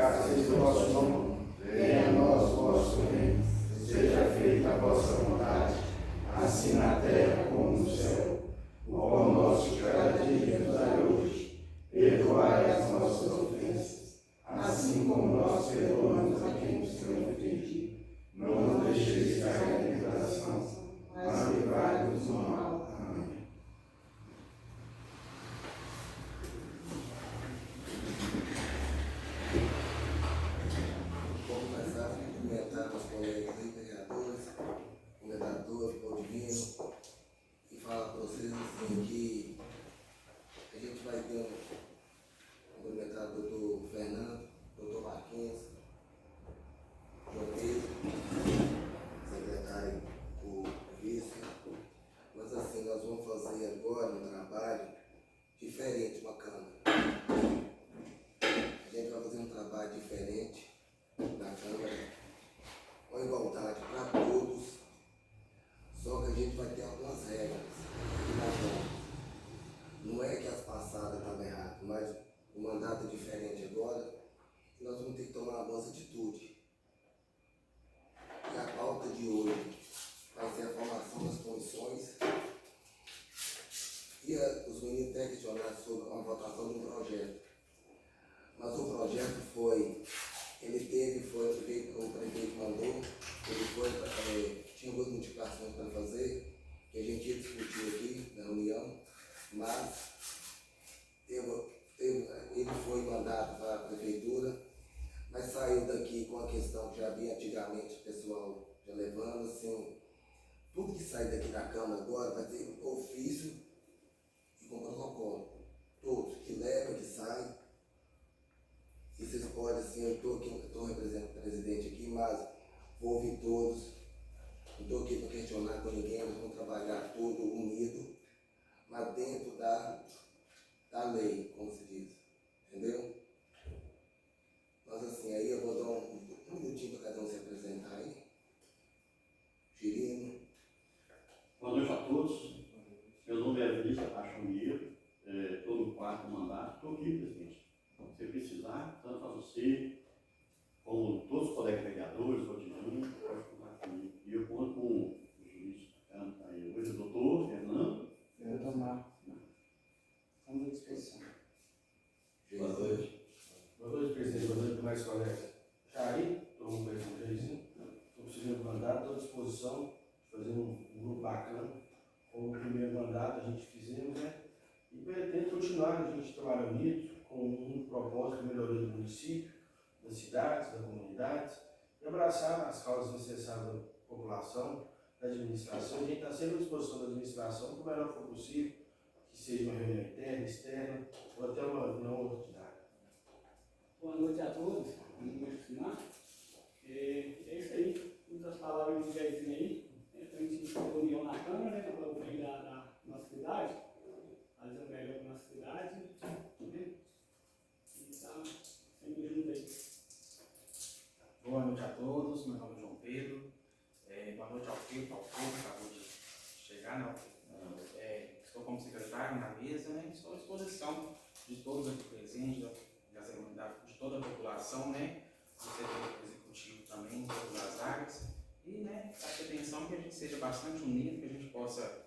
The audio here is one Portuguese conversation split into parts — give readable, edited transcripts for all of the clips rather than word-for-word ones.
santificado seja o vosso nome, venha a nós o vosso reino, seja feita a vossa vontade, assim na terra como no céu. O pão nosso de cada dia nos dai hoje, perdoai as nossas ofensas, assim como nós perdoamos a quem nos tem ofendido. Não nos deixeis cair em tentação, mas livrai-nos do mal. Amém. Vamos começar a cumprimentar os colegas aí, vereadores, comentadores, Paulo Divino, e falar para vocês assim que a gente vai ter cumprimentar o doutor Fernando, doutor Marquinhos, João Pedro, secretário, o vice. Mas assim, nós vamos fazer agora um trabalho diferente com a Câmara. A gente vai fazer um trabalho diferente na Câmara, com igualdade para todos, só que a gente vai ter algumas regras aqui na Câmara. Não é que as passadas estavam erradas, mas o mandato é diferente agora e nós vamos ter que tomar algumas atitudes. E a pauta de hoje vai ser a formação das comissões e os meninos têm questionado sobre a votação de um projeto. Mas o projeto foi o prefeito mandou, tinha algumas modificações para fazer, que a gente ia discutir aqui na reunião, mas ele foi mandado para a prefeitura, mas saiu daqui com a questão que já havia antigamente o pessoal já levando, assim, tudo que sai daqui da Câmara agora vai ter ofício e com protocolo. Todos, que leva, que sai. E vocês podem, assim, eu estou representando o presidente aqui, mas vou ouvir todos. Não estou aqui para questionar com ninguém, nós vamos trabalhar tudo unido, mas dentro da lei, como se diz. Entendeu? Mas assim, aí eu vou dar um minutinho para cada um se apresentar aí. Girino. Boa noite a todos. Meu nome é Vinícius Apaixoniro, estou no quarto mandato, estou aqui, presidente. Se precisar, tanto a você, como todos os colegas vereadores, o Divino, pode contar comigo. E eu conto com o juiz aí hoje, o doutor Fernando. Doutor Marcos. Estamos à disposição. Boa noite. Boa noite, presidente. Boa noite, mais colegas. Jair, todo mundo conhece o Jairzinho. Estou precisando de mandato, estou à disposição de fazer um grupo bacana. Como o primeiro mandato a gente fizemos, né? E pretendo continuar a gente trabalhar unido, com um propósito de melhoria do município, das cidades, das comunidades, e abraçar as causas necessárias da população, da administração. A gente está sempre à disposição da administração, para o melhor for possível, que seja uma reunião interna, externa, ou até uma outra atividade. Boa noite a todos. É isso aí. Muitas palavras do Jairzinho aí. A gente tem reunião na Câmara, né? Para o bem da nossa cidade. Fazer o melhor para a nossa cidade. Né? E está sempre junto aí. Boa noite a todos. Meu nome é João Pedro. Boa noite ao Pedro, ao povo que acabou de chegar, né? Estou como secretário na mesa, né? Estou à disposição de todos aqui presentes, de toda a população, né? Do setor executivo também, de todas as áreas. E, né, preste atenção que a gente seja bastante unido, que a gente possa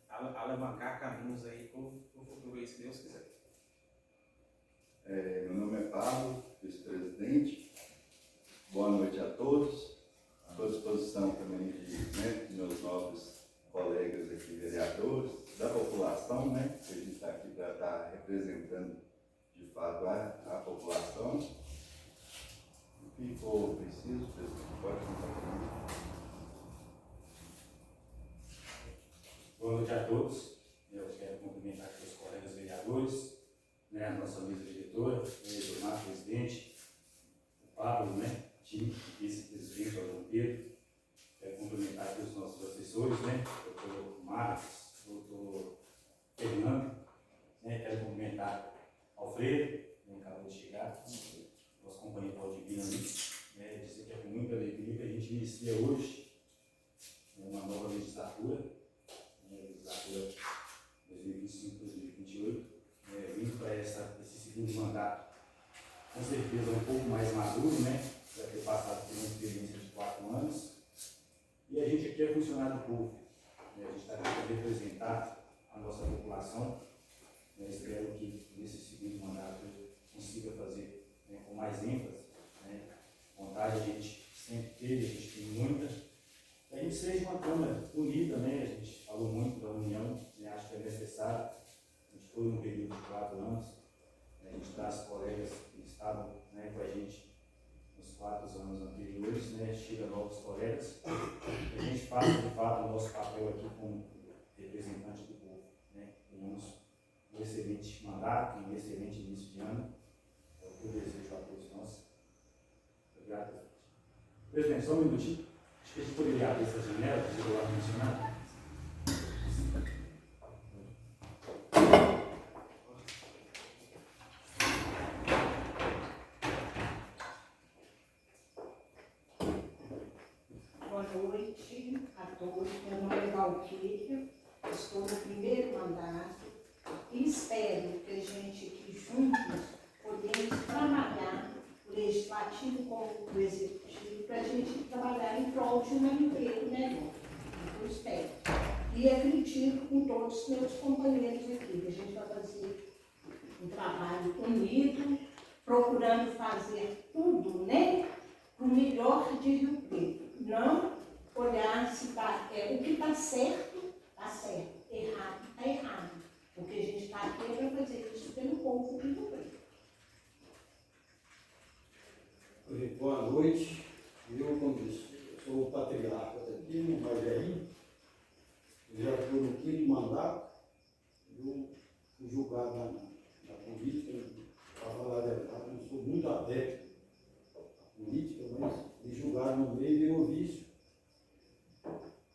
alavancar caminhos aí para o futuro, aí, se Deus quiser. Meu nome é Pablo, vice-presidente. Boa noite a todos. Estou à disposição também de meus novos colegas aqui, vereadores, da população, né? Que a gente está aqui para estar representando de fato a população. O que for preciso, presidente, pode contar comigo. Boa noite a todos. Eu quero cumprimentar aqui os colegas vereadores, né, a nossa mesa diretora, o Eduardo, presidente, o Pablo, né, time, vice-presidente, o João Pedro. Quero cumprimentar aqui os nossos assessores, né, o doutor Marcos, o doutor Fernando, né, quero cumprimentar Alfredo, que acabou de chegar, nosso companheiro Paulo Divino, né, dizer que é com muita alegria que a gente inicia hoje uma nova legislatura, legislatura 2025-2028, vindo para esse segundo mandato. Com certeza certeza um pouco mais maduro, né? Já ter passado por uma experiência de 4 anos. E a gente aqui é funcionário público, né? A gente está aqui para representar a nossa população. Eu espero que nesse segundo mandato eu consiga fazer, né, com mais ênfase, né? Vontade a gente sempre teve, a gente tem muita. Que a gente seja uma Câmara unida, né? A gente falou muito da união, né? Acho que é necessário. A gente foi num período de 4 anos, né? A gente traz colegas que estavam, né, com a gente nos 4 anos anteriores, né? Chega novos colegas, que a gente faça de fato o nosso papel aqui como representante do povo, né? Tenhamos um excelente mandato, um excelente início de ano. É o que eu desejo a todos nós. Obrigado. Presidente, só um minutinho. Acho que a gente poderia abrir essa janela, desligar o ar-condicionado. Boa noite a todos. Meu nome é Valquíria, estou no primeiro mandato e espero que a gente aqui juntos podemos trabalhar o legislativo com o executivo para a gente trabalhar em prol de um emprego melhor. Eu espero. E acredito com todos os meus companheiros aqui, que a gente vai fazer um trabalho unido, procurando fazer tudo, né, para o melhor de Rio Preto. Não olhar se tá, o que está certo, errado, está errado. Porque a gente está aqui para fazer isso pelo povo de Rio Preto. Boa noite. Eu, como disse, sou o patriarca daqui, no Magerim. Já estou no 5º mandato. Eu fui julgado na política, para falar a verdade, não sou muito adepto à política, mas me julgaram no meio e virou vício.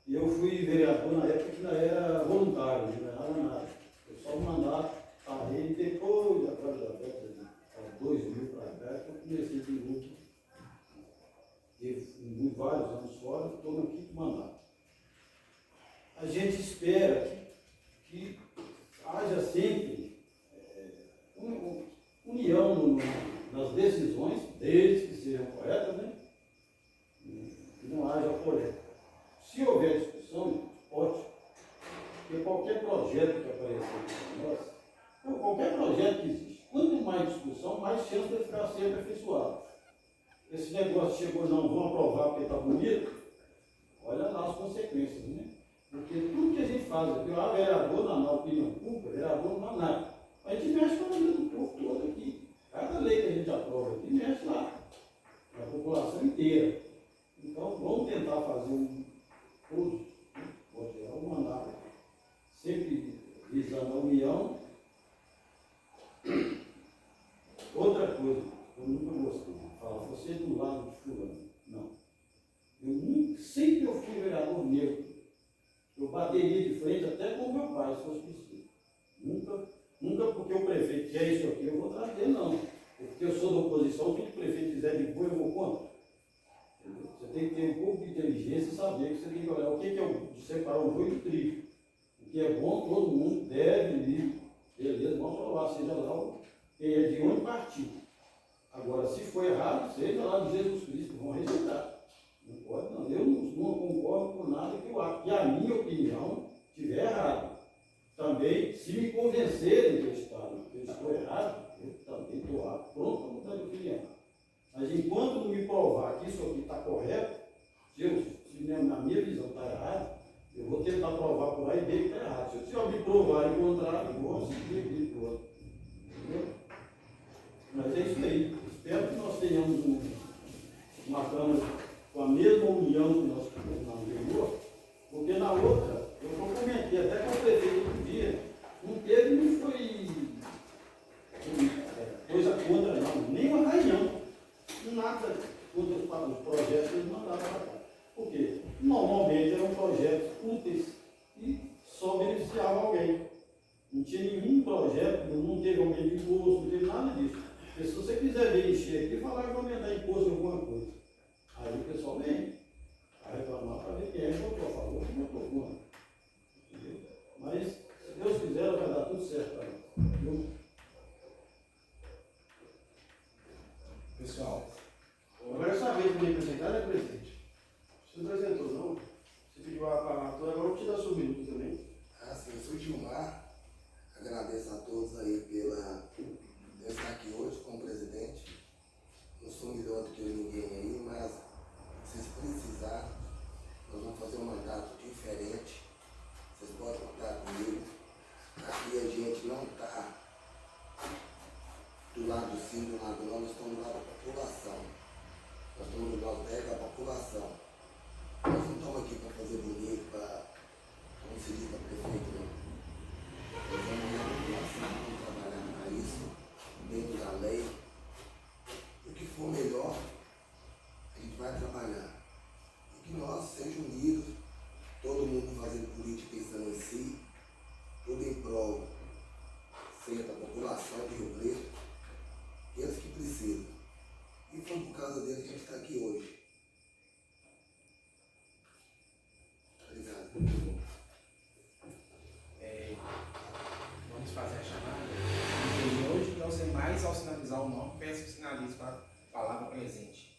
E eu fui vereador na época que ainda era voluntário, não ganhava nada. Eu só um mandato, parei, depois, atrás da década de 2000 para cá, que eu comecei de novo. Tive vários anos fora, estou no 5º mandato. A gente espera que haja sempre união nas decisões, desde que sejam corretas, né? Que não haja polêmica. Se houver discussão, ótimo. Porque qualquer projeto que aparecer para nós, qualquer projeto que existe, quanto mais discussão, mais chance de ficar ser aperfeiçoado. Esse negócio chegou, não, vão aprovar porque está bonito, olha lá as consequências, né? Porque tudo que a gente faz aqui, vereador na opinião pública, vereador não há nada. A gente mexe com a vida do povo todo aqui. Cada lei que a gente aprova aqui mexe lá, a população inteira. Então, vamos tentar fazer todos, um mandato, sempre visando a união. Outra coisa, eu nunca gostei de falar, você é do lado de fulano. Não. Sempre eu fui vereador negro. Eu bateria de frente até com o meu pai, se fosse possível. Nunca porque o prefeito quer isso aqui, eu vou trazer, não. Porque eu sou da oposição, o que o prefeito quiser de boa, eu vou contra. Você tem que ter um pouco de inteligência e saber que você tem que olhar o que é separar o joio do trigo. O que é bom, todo mundo deve ir. Beleza, vamos aprovar, seja lá quem é de onde partir. Agora, se for errado, seja lá de Jesus Cristo, vão rejeitar. Não pode, não. Eu não concordo com nada que eu acho. Que a minha opinião estiver errada. Também, se me convencerem que eu estou errado, eu também estou pronto para mudar de opinião. Mas enquanto não me provar que isso aqui está correto, se na minha visão está errado, eu vou tentar provar por aí bem que está errado. Se eu me provar em contrário, eu vou seguir aqui para o outro. Entendeu? Mas é isso aí. Espero que nós tenhamos uma Câmara com a mesma união que nós tivemos na anterior, porque na outra, eu comentei até com o prefeito outro dia, não teve nem foi coisa contra, não, nem uma reunião, nada contra os projetos que eles mandaram para cá. Por quê? Normalmente eram projetos úteis e só beneficiavam alguém. Não tinha nenhum projeto, não teve aumento de imposto, não teve nada disso. Porque se você quiser ver encher aqui e falar que vai aumentar imposto em alguma coisa, aí o pessoal vem a reclamar para ver quem é que votou a favor, quem votou contra. Entendeu? Mas, se Deus quiser, vai dar tudo certo para nós. fazendo política pensando em si, tudo em prol, certo, da população de Rio Preto, eles que precisam. E foi por causa dele que a gente está aqui hoje. Obrigado. Vamos fazer a chamada. E hoje, para os demais, ao sinalizar o nome, peço que sinalize com a palavra presente.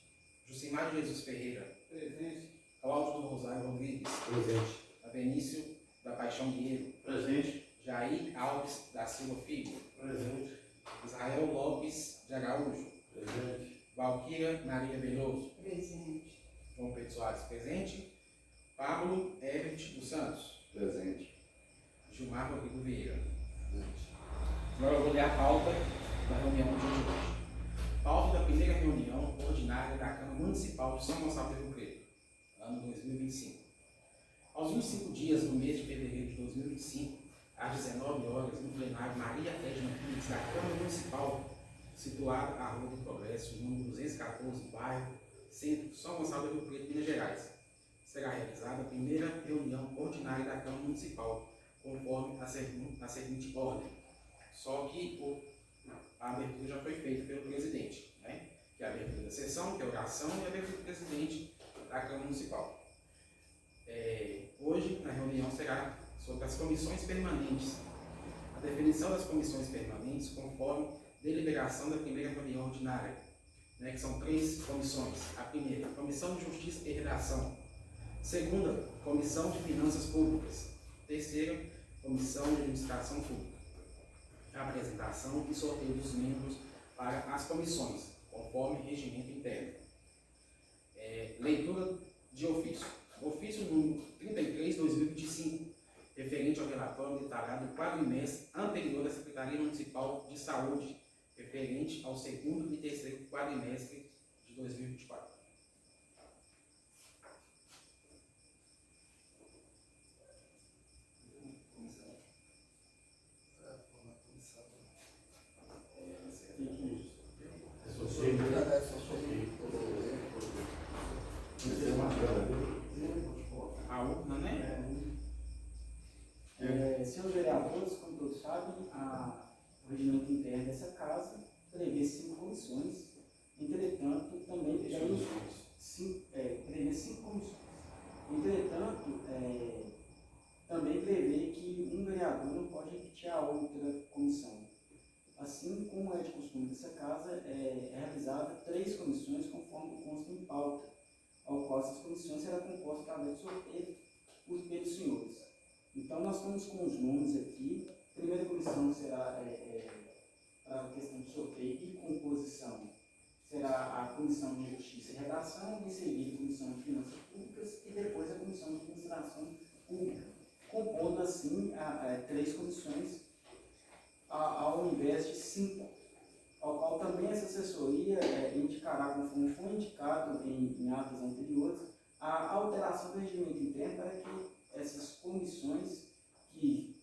Jucimar Jesus Ferreira. Presente. Cláudio do Rosário Rodrigues. Presente. Benício da Paixão Guerreiro. Presente. Jair Alves da Silva Filho. Presente. Israel Lopes de Araújo. Presente. Valquíria Maria Veloso. Presente. João Pedro Soares presente. Pablo Everett dos Santos. Presente. Gilmar Rodrigo Vieira. Agora eu vou ler a pauta da reunião de hoje. Pauta da primeira reunião ordinária da Câmara Municipal de São Gonçalo do Rio Preto, ano 2025. Aos 25 dias do mês de fevereiro de 2025, às 19 horas, no plenário Maria Ferdinand Pires da Câmara Municipal, situado à Rua do Progresso, número 214, bairro Centro, São Gonçalo do Rio Preto, Minas Gerais, será realizada a primeira reunião ordinária da Câmara Municipal, conforme a seguinte ordem. Só que a abertura já foi feita pelo presidente, né? Que é a abertura da sessão, que é a oração, e a abertura do presidente da Câmara Municipal. Hoje, a reunião será sobre as comissões permanentes. A definição das comissões permanentes conforme deliberação da primeira reunião ordinária, né? Que são 3 comissões. A primeira, Comissão de Justiça e Redação. Segunda, Comissão de Finanças Públicas. Terceira, Comissão de Administração Pública. A apresentação e sorteio dos membros para as comissões, conforme regimento interno. Leitura de ofício. Ofício número 33/2025, referente ao relatório detalhado do quadrimestre anterior da Secretaria Municipal de Saúde, referente ao segundo e terceiro quadrimestre de 2024. A urna, né? Senhores vereadores, como todos sabem, o regimento interno dessa casa prevê 5 comissões, entretanto, também prevê 5 comissões. Entretanto, também prevê que um vereador não pode repetir a outra comissão. Assim como é de costume dessa casa, é realizada 3 comissões conforme consta em pauta, ao qual essas comissões serão compostas através de sorteio pelos senhores. Então, nós estamos com os nomes aqui. A primeira comissão será para a questão de sorteio e composição. Será a Comissão de Justiça e Redação, em seguida a Comissão de Finanças Públicas e depois a Comissão de Administração Pública, compondo assim 3 comissões ao invés de 5, ao qual também essa assessoria indicará, conforme foi indicado em atos anteriores, a alteração do regimento interno para que essas comissões que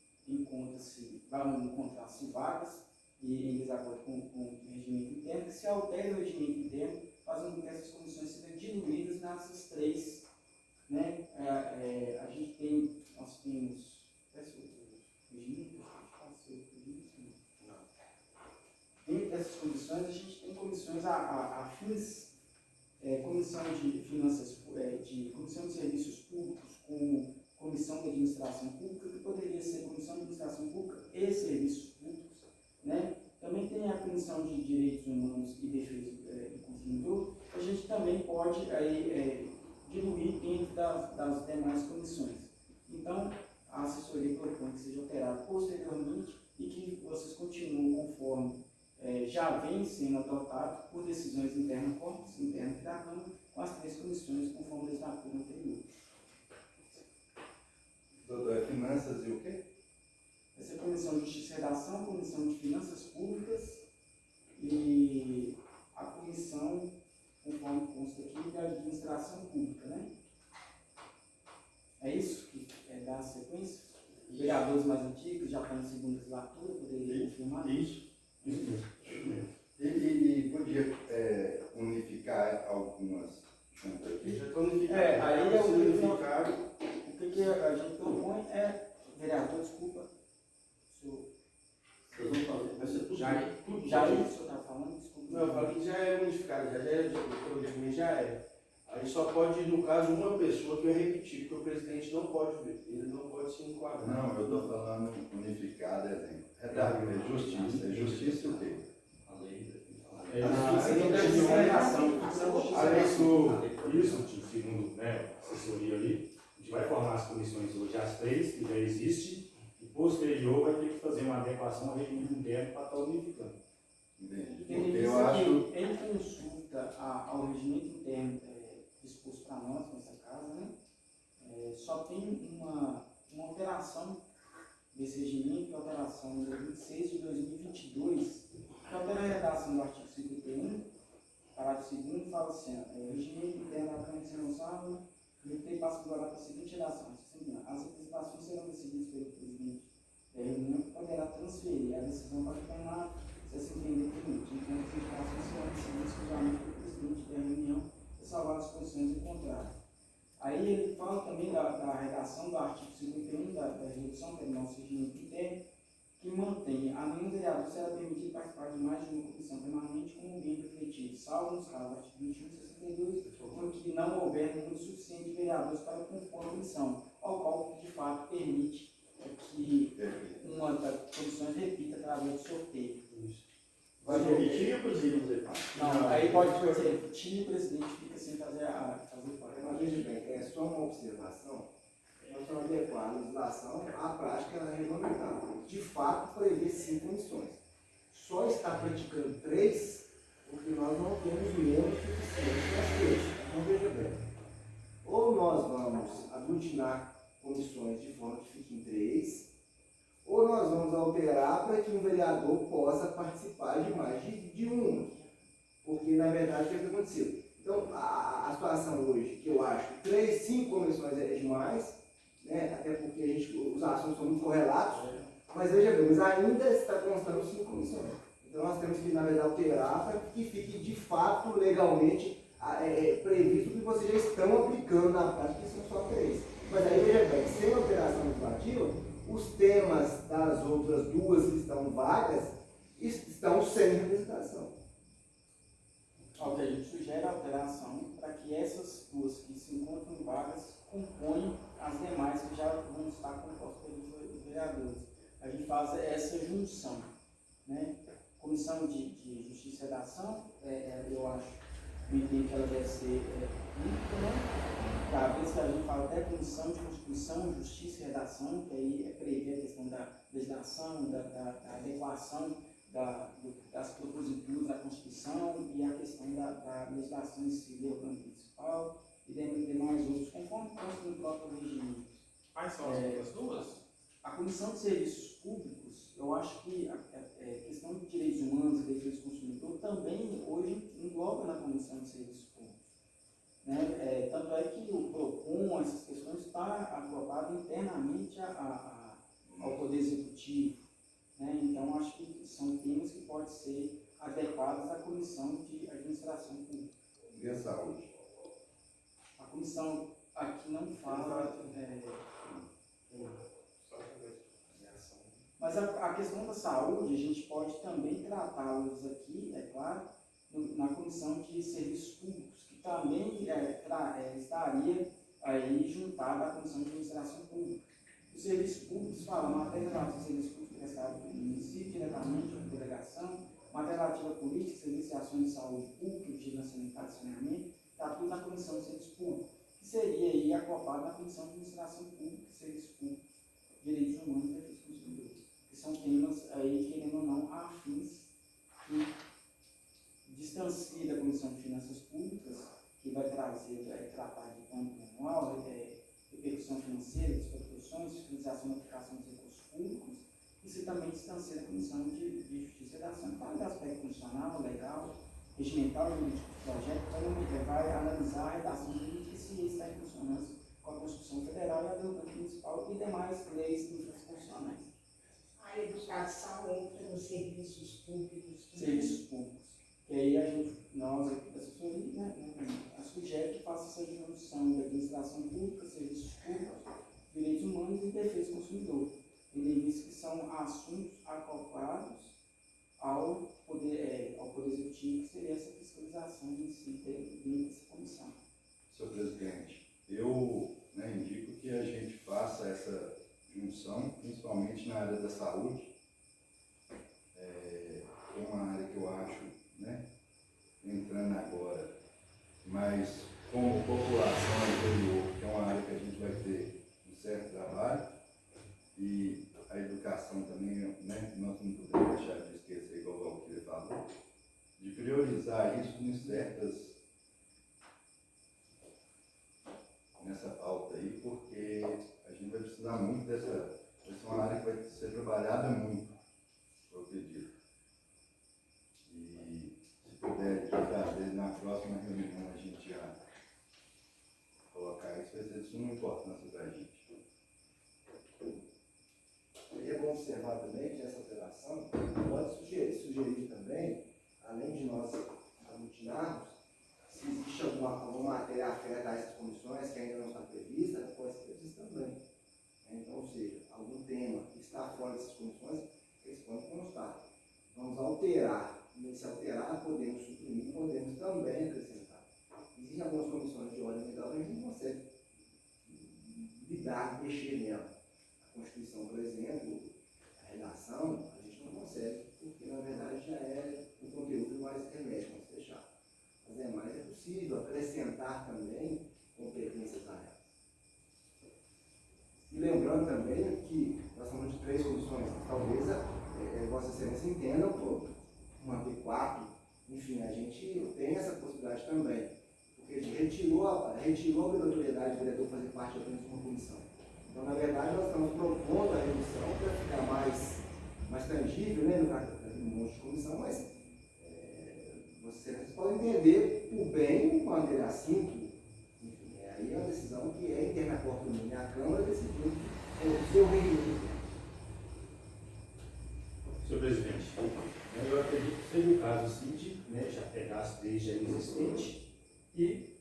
vão encontrar-se vagas e em desacordo com o regimento interno, que se altere o regimento interno, fazendo com que essas comissões sejam diluídas nessas 3. Né? Nós temos. Dentro dessas comissões, a gente tem comissões afins, comissão de finanças, comissão de serviços públicos, como comissão de administração pública, que poderia ser comissão de administração pública e serviços públicos, né? Também tem a comissão de direitos humanos e defesa do consumidor. A gente também pode diluir dentro das demais comissões. Então, a assessoria propõe que seja alterado posteriormente e que vocês continuem conforme já vem sendo adotado por decisões internas da Câmara, com as 3 comissões conforme a legislatura anterior. Doutor, é finanças e o quê? Essa é a Comissão de Justiça e Redação, Comissão de Finanças Públicas e a Comissão, conforme consta aqui, da Administração Pública, né? É isso que dá a sequência? Os vereadores mais antigos, já estão na segunda legislatura, poderiam confirmar? Isso. E podia unificar algumas juntas aqui? Aí é unificar. O que a gente propõe é, vereador, desculpa, Vocês vão fazer, vai ser tudo. já o senhor está falando, desculpa. Não, eu falei que já é modificado, já era de já é. Aí só pode, no caso, uma pessoa que eu repetir, porque o presidente não pode ver, ele não pode se enquadrar. Não, eu estou falando unificado, exemplo. É justiça. É justiça o quê? A lei. Isso, segundo a assessoria ali, a gente vai formar as comissões hoje, as 3, que já existe, e posterior vai ter que fazer uma adequação ao regimento interno para estar unificando. Entendi. Porque Ele disse eu acho. que em consulta ao regimento interno exposto para nós nessa casa, né, só tem uma alteração desse regimento, que é a alteração número 26 de 2022, que altera a redação do artigo 51, parágrafo 2º, fala assim, o regimento interno da Câmara de Senhor ele passa agora para a seguinte redação, as representações serão decididas pelo presidente da reunião, que poderá transferir a decisão para o plenário, se assim entender permite. Então, as representações serão decididas exclusivamente pelo presidente da reunião, salvar as posições em contrário. Aí ele fala também da redação do artigo 51 da redução, que é o nosso regimento interno, que mantém a nenhum vereador será permitido participar de mais de uma comissão permanente como bem refletido, salvo nos casos do artigo 21 e 62, em que não houver número suficiente de vereadores para compor a comissão, ao qual de fato permite que uma das comissões repita através do sorteio. Vai repetir ou presidente? Não, aí pode ser repetir e o presidente fica sem fazer parte. Mas veja bem, é só uma observação. Nós estamos adequando a legislação à prática regulamentar. De fato, prevê 5 comissões. Só está praticando 3 porque nós não temos membros suficientes para as 3. Então, veja bem. Ou nós vamos aglutinar comissões de forma que fiquem 3, ou nós vamos alterar para que um vereador possa participar de mais de uma. Porque, na verdade, o que aconteceu? Então, a situação hoje, que eu acho que 3, 5 comissões é demais, né? Até porque os assuntos são muito correlatos, mas veja bem, mas ainda está constando 5 comissões. Então, nós temos que, na verdade, alterar para que fique, de fato, legalmente previsto que vocês já estão aplicando na prática, que são só 3. Mas aí, veja bem, sem alteração legislativa, os temas das outras 2 que estão vagas estão sem representação. O que a gente sugere a alteração para que essas 2 que se encontram vagas componham as demais que já vão estar compostas pelos vereadores. A gente faz essa junção, né? Comissão de Justiça e Redação, eu acho, eu entendo que ela deve ser única, né? Cada vez que a gente fala até Comissão de Constituição, Justiça e Redação, que aí prevê a questão da legislação, da adequação das proposituras da Constituição e a questão da legislação em si, do plano municipal e demais outros, conforme consta no próprio regime. Quais são as outras 2? A Comissão de Serviços Públicos, eu acho que a questão de direitos humanos e defesa do consumidor também hoje engloba na Comissão de Serviços Públicos. Né? Tanto é que o PROCON, essas questões, está agrupado internamente ao Poder Executivo. Né? Então, acho que são temas que podem ser adequados à Comissão de Administração Pública. E a saúde? A comissão aqui não fala. Mas a questão da saúde, a gente pode também tratá-los aqui, é claro, na Comissão de Serviços Públicos, que também estaria aí juntada à Comissão de Administração Pública. Os serviços públicos falam matéria relativa a serviços públicos prestados pelo município, diretamente ou por delegação, matéria relativa a política, serviços e ações de saúde pública, vigilância sanitária e saneamento, está tudo na Comissão de Serviços Públicos, que seria aí acoplado na Comissão de Administração Pública, Serviços Públicos, Direitos Humanos e Defesa do Consumidor, que são temas aí, querendo ou não, afins, que distancia da Comissão de Finanças Públicas, que vai tratar de plano anual, repercussão financeira, das proporções, fiscalização da aplicação dos recursos públicos, isso também distancia da Comissão de Justiça e Redação, para o aspecto constitucional, legal, regimental e jurídico do projeto, vai analisar a redação jurídica e se está em consonância com a Constituição Federal e a do Banco Municipal e demais leis infraconstitucionais. A educação entra nos serviços públicos. Serviços públicos. E aí nós aqui da assessoria, sugere que faça essa junção da administração pública, serviços públicos, direitos humanos e defesa do consumidor, tendo em vista que são assuntos acoplados ao poder executivo, que seria essa fiscalização em si dentro dessa comissão. Senhor presidente, eu indico que a gente faça essa junção, principalmente na área da saúde. É uma área que eu acho, entrando agora, mas como população anterior, que é uma área que a gente vai ter um certo trabalho, e a educação também, nós não podemos deixar de esquecer, igual o Valquíria falou, de priorizar isso nessa pauta aí, porque a gente vai precisar muito vai ser uma área que vai ser trabalhada muito, eu acredito. E se puder, trazer na próxima reunião, a gente já colocar isso, vai ser de suma importância para a gente. E é bom observar também que essa alteração pode sugerir também, além de nós aglutinarmos, se existe alguma matéria afeta a essas comissões que ainda não está prevista, pode ser prevista também. Então, ou seja, algum tema que está fora dessas comissões, eles podem constar. Vamos alterar. E se alterar, podemos suprimir, podemos também acrescentar. Existem algumas comissões de ordem legal que a gente não consegue lidar, mexer nela. A Constituição, por exemplo, a redação, a gente não consegue, porque na verdade já é um conteúdo mais hermético, vamos fechar. As demais é possível acrescentar também competências a elas. E lembrando também que nós falamos de 3 comissões, talvez Vossa Excelência entenda manter 4, enfim, a gente tem essa possibilidade também, porque a gente retirou a obrigatoriedade do vereador fazer parte apenas de uma comissão. Então, na verdade, nós estamos propondo a redução para ficar mais tangível, no caso de um monte de comissão, mas vocês podem entender por bem, de maneira simples. Enfim, aí é uma decisão que é interna à porta do a Câmara decidiu o seu regimento. Senhor presidente, eu acredito que seja o caso assim de já pegar as 3 já existentes e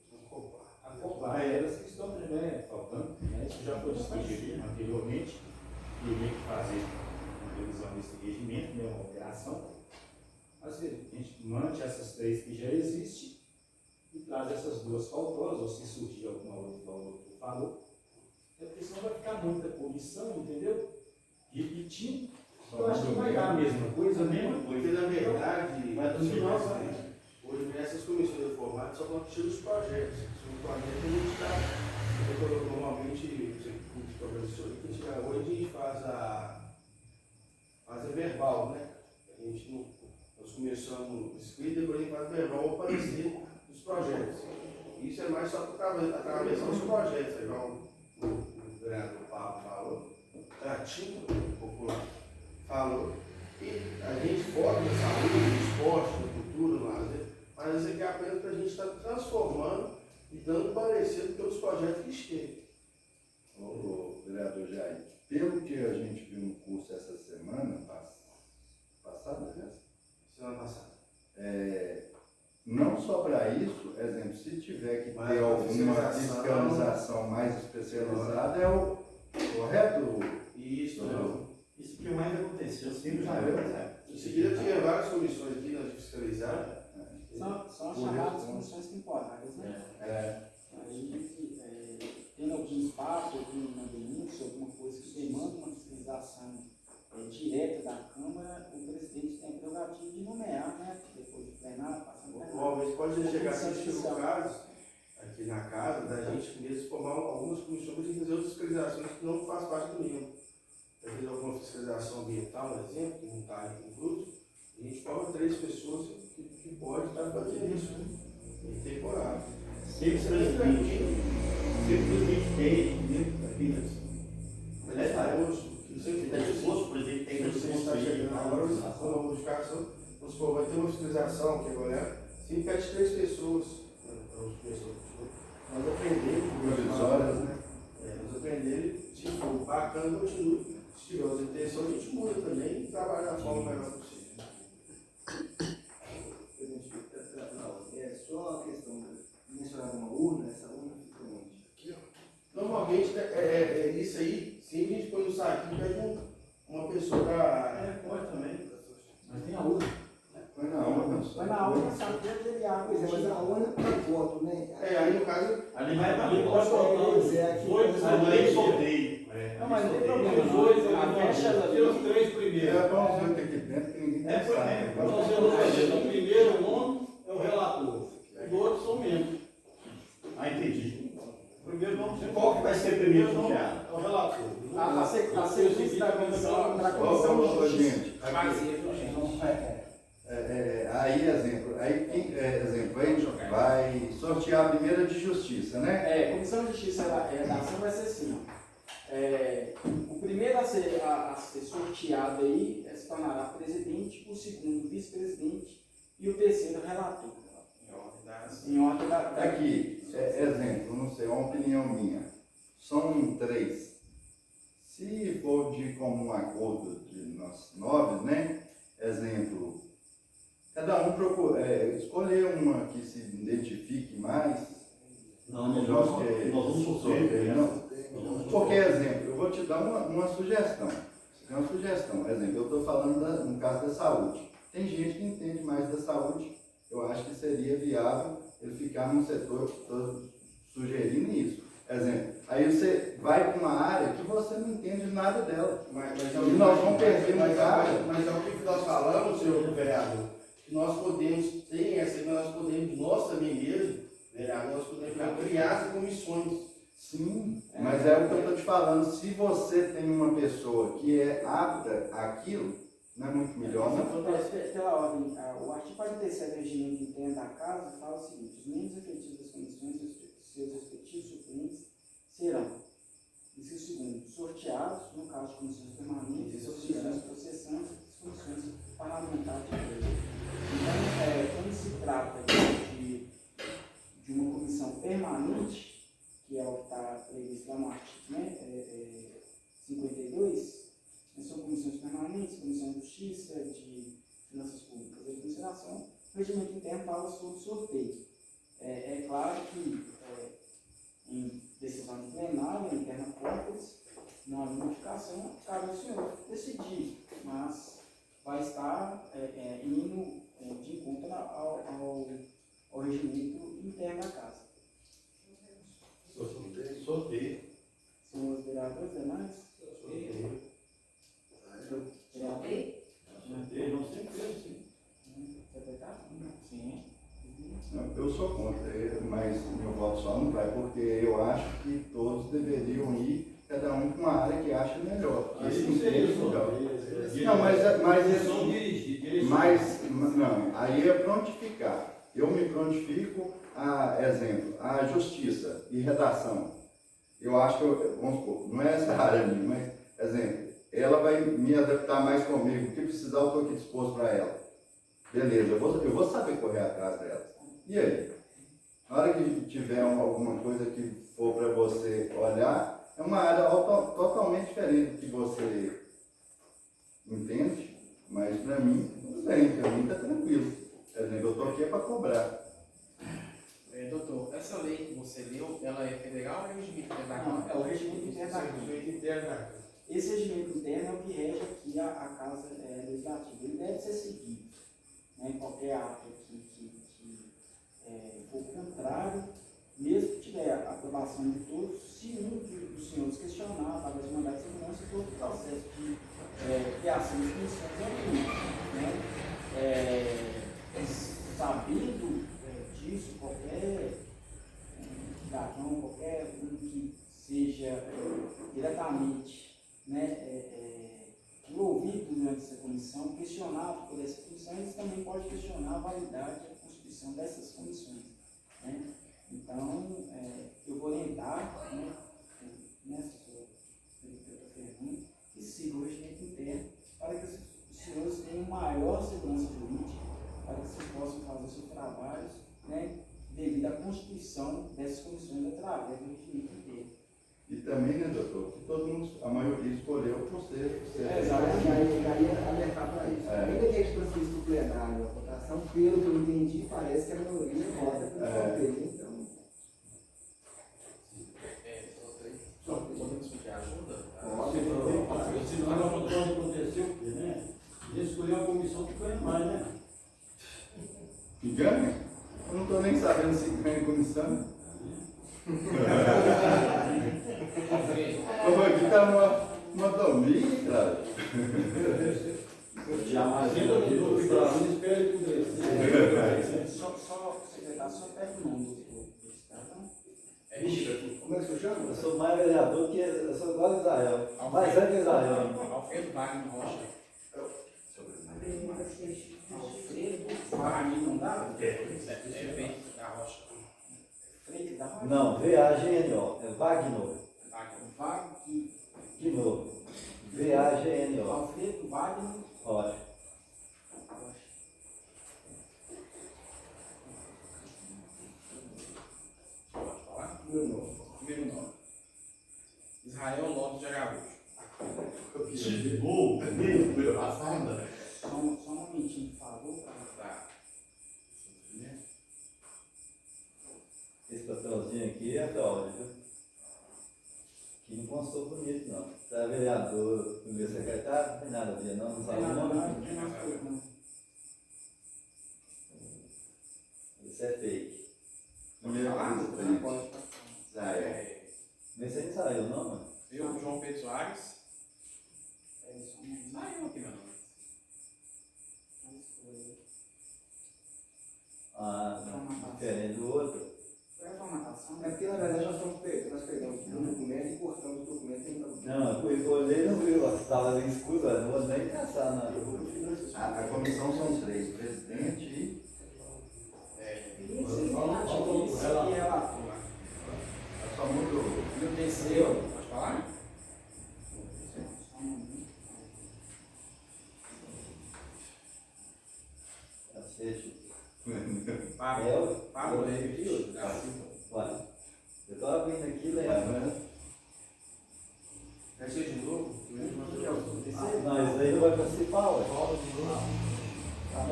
acoplar elas que estão faltando. Isso já foi sugerido anteriormente, e eu tenho que fazer uma revisão desse regimento, uma alteração. Mas a gente mante essas 3 que já existem e traz essas 2 faltosas, ou se surgir alguma outra, igual o outro falou. Porque senão vai ficar muita comissão, entendeu? Repetindo. Eu acho que vai dar a mesma coisa, Porque na verdade, Mas no final hoje nessas comissões reformadas só vão tirar os projetos. O projeto a gente está, normalmente, o professor que a gente hoje faz a verbal, A gente nós começamos escrito, depois a gente faz verbal o parecer dos projetos. Isso é mais só para atravessar os projetos, igual o vereador Pablo falou, tratino popular falou, e a gente foca na saúde, no esporte, na cultura, no lazer, mas isso aqui é apenas para a gente estar transformando e dando parecer pelos projetos que estejam. Ô, vereador Jair, pelo que a gente viu no curso essa semana passada, Semana passada. Não só para isso, exemplo, se tiver que ter alguma fiscalização mais especializada, é o correto? Isso, Isso que mais aconteceu, sempre já é. Em seguida tinha várias comissões aqui de fiscalizar. São as chamadas comissões temporárias, Aí, tendo algum espaço, alguma denúncia, alguma coisa que demanda uma fiscalização direta da Câmara, o presidente tem a prerrogativa de nomear, depois de plenário, passando por plenário. Talvez pode chegar a ser o caso, aqui na casa, da gente mesmo formar algumas comissões e fazer outras fiscalizações que não faz parte do mesmo. Fazer alguma fiscalização ambiental, por exemplo, que não está aí incluso, e a gente forma 3 pessoas que podem estar fazendo isso, em temporada. Sempre tem, sempre está disposto, por exemplo, tem que ser agora uma modificação, vamos supor, vai ter uma fiscalização que agora sempre pede 3 pessoas. Nós aprendemos, Provisórias, nós aprendemos, tipo, bacana, continua. Se tiver outra intenção, a gente muda também e trabalha da forma melhor possível. Não, é só a questão de mencionar uma urna, essa urna fica onde? Normalmente realmente, isso aí, sempre a gente põe no saquinho, pede uma pessoa para... Pode também. Mas tem a urna. Põe na urna. Vai na urna, sabe? Ele abre. Pois é, mas a urna para voto, né? Aí no caso, Ali vai para Ali mim. pode colocar os Pois é, aqui, oito, pois Ali é. tem sorteio. Não, mas não tem sorteio. problema. Os oito, Fecha ela ali. tira os três primeiros. É bom ver aqui dentro que ninguém É, foi sabe. mesmo. Então você vai fazer. O primeiro nome é o relator. Os outros são membros. Ah, entendi. O primeiro nome sempre Qual que vai ser primeiro sorteado? é o relator. A sequência da comissão, da comissão de justiça. Gente, aqui, aí, exemplo, a gente vai sortear a primeira de justiça, né? Comissão de Justiça e Redação vai ser assim. O primeiro a ser sorteado aí se tornará presidente, o segundo vice-presidente e o terceiro relator. Em ordem da... Aqui, exemplo, não sei, uma opinião minha. São 3. Se for de comum acordo de nós 9, né? Exemplo, cada um escolher uma que se identifique mais. Não, nós melhor vamos que sorteio. não. Porque, exemplo, eu vou te dar uma sugestão. É uma sugestão. Exemplo, eu estou falando no caso da saúde. Tem gente que entende mais da saúde. Eu acho que seria viável ele ficar num setor, estou sugerindo isso. Exemplo, aí você vai para uma área que você não entende nada dela. mas E nós vamos perder mas, um cara. mas é o que nós falamos, senhor vereador, que nós podemos, tem essa, mas nós podemos, nós também mesmo, vereador, nós podemos criar as comissões. Sim, mas é o que eu estou te falando. Se você tem uma pessoa que é apta àquilo, não é muito melhor, não? Pela ordem, o artigo 47 do regimento interno da Casa fala o seguinte: os membros efetivos das comissões e seus respectivos suplentes serão, inciso segundo, sorteados, no caso de comissões permanentes, comissões processantes e comissões parlamentares de lei. Então, quando se trata de uma comissão permanente, que é o que está previsto lá no artigo, né, 52, são comissões permanentes, comissão de justiça, de finanças públicas e administração. O regimento interno fala sobre sorteio. É claro que em decisão de plenário, interna corporis, não há modificação, cabe ao senhor decidir, mas vai estar indo de encontro ao regimento interno da casa. Sorteio. Senhores vereadores, demais? Sorteio, não sempre fez assim. Secretário? Sim. Não, eu sou contra, mas meu voto só não vai, porque eu acho que todos deveriam ir, cada um com uma área que acha melhor. Aí Isso não seria entende melhor. sorteio. Não, Mas aí é prontificar. Eu me prontifico exemplo, a justiça e redação. Eu acho que, vamos supor, não é essa área minha, mas, exemplo, ela vai me adaptar mais comigo, o que precisar eu estou aqui disposto para ela. Beleza, eu vou saber correr atrás dela. E aí? Na hora que tiver alguma coisa que for para você olhar, é uma área totalmente diferente do que você entende, mas para mim, tudo bem, para mim está tranquilo. Por exemplo, eu estou aqui para cobrar. Doutor, essa lei que você leu, ela é federal ou é regimento interno da Não, Câmara? é o regimento interno da Casa. Esse regimento interno é o que rege aqui a Casa Legislativa. Ele deve ser seguido, né, em qualquer ato que for contrário, mesmo que tiver a aprovação de todos, se um dos senhores questionar, através de mandado de segurança, todo o processo de criação de comissões é único, né? Sabendo disso, qualquer cidadão, qualquer um que seja diretamente envolvido durante essa comissão, questionado por essa comissão, eles também podem questionar a validade da constituição dessas comissões. Né? Então, eu vou orientar, nessa sua pergunta, que siga o regimento interno para que os senhores tenham maior segurança jurídica, para que vocês possam fazer seus trabalhos, né, devido à constituição dessas comissões através do regimento inteiro. E também, né, doutor, que todo mundo, a maioria escolheu você. Exatamente, já ia alertar para isso. Ainda que a gente transferisse para o plenário a votação, pelo que eu entendi, parece que a maioria vota pelo sorteio. Então, senão não pode acontecer o quê, né? Ele escolheu uma comissão que ganha mais, né? Que ganha? Eu não estou nem sabendo se ganha comissão. Aqui está uma domínio, cara. Jamais. Espera ele crescer. Só, secretário, só pega o nome desse cidadão. Como é que você chama? Eu sou mais vereador que eu sou igual a Israel. Mais antes que Israel. Alfredo Wagner Rocha. Alfredo Wagner, não dá? É feito da Rocha. Freire da Rocha? Não, V-A-G-N-O. É Wagner. Wagner. De novo. V-A-G-N-O. Alfredo Wagner Rocha. Rocha. Pode falar? Meu nome. Primeiro nome. Israel Lopes de Araújo. De novo, primeiro, passada. Só um momentinho, por favor. Tá. Esse papelzinho aqui é Cláudio, viu? Que não constou bonito, não. Tá vereador, primeiro secretário, não tem nada a ver, não sabe o nome. Não tem mais coisa, não. Isso é fake. Primeiro falar? presidente. Pode. Israel. Mas você não saiu, não, mano? Eu, João Pedro Soares. É só um momentinho. Saiu aqui, meu nome. Diferente do outro. Foi a formatação. É porque na verdade nós pegamos um documento e cortamos o documento e Não, eu olhei e não vi, ó. Estava ali escuro, não vou nem caçar nada. A comissão são 3, presidente e Isso aqui é lá. só mudou. E o terceiro, pode falar? Só um momentinho. Cacete. Pablo David da Silva. Olha, eu tô abrindo aqui, né? Quer ser de novo? Não, isso aí não vai participar, ué.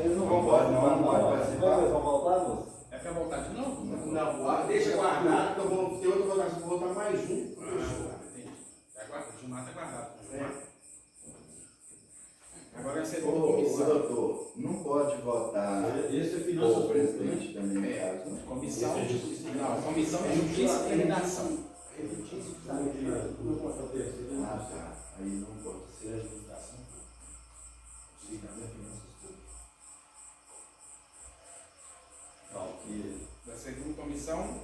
Eles não vão Pode, não participar, pode participar. Eles vão voltar, moço? É pra voltar de novo? Não, deixa guardado, que eu vou ter outra votação, vou votar mais um. Entendi. Tá guardado. O Gilmar tá guardado. Agora é a segunda Ô, comissão. doutor, não pode votar Esse é o finanças presidente também, no caso, não? Comissão de Justiça e Eliminação. Ah, tá. Aí não pode. Ser adjudicação. Auxiliar finanças públicas. Não, que... Da segunda comissão,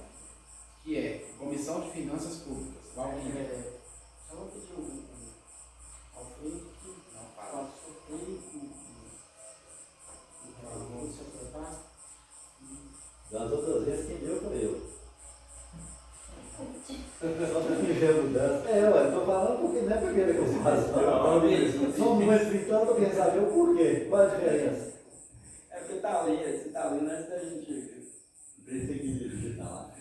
que é Comissão de Finanças Públicas. Valdir. Só vou pedir um Alfredo que Não fala. pode sorteio o secretário. Das outras vezes quem deu foi eu. Só pra me ver a mudança. Ué, tô falando porque não é primeira que eu faço, não. São muitos, então eu quero saber o porquê. Qual a diferença? É porque tá ali, né? Se a gente. Tem que digitar lá.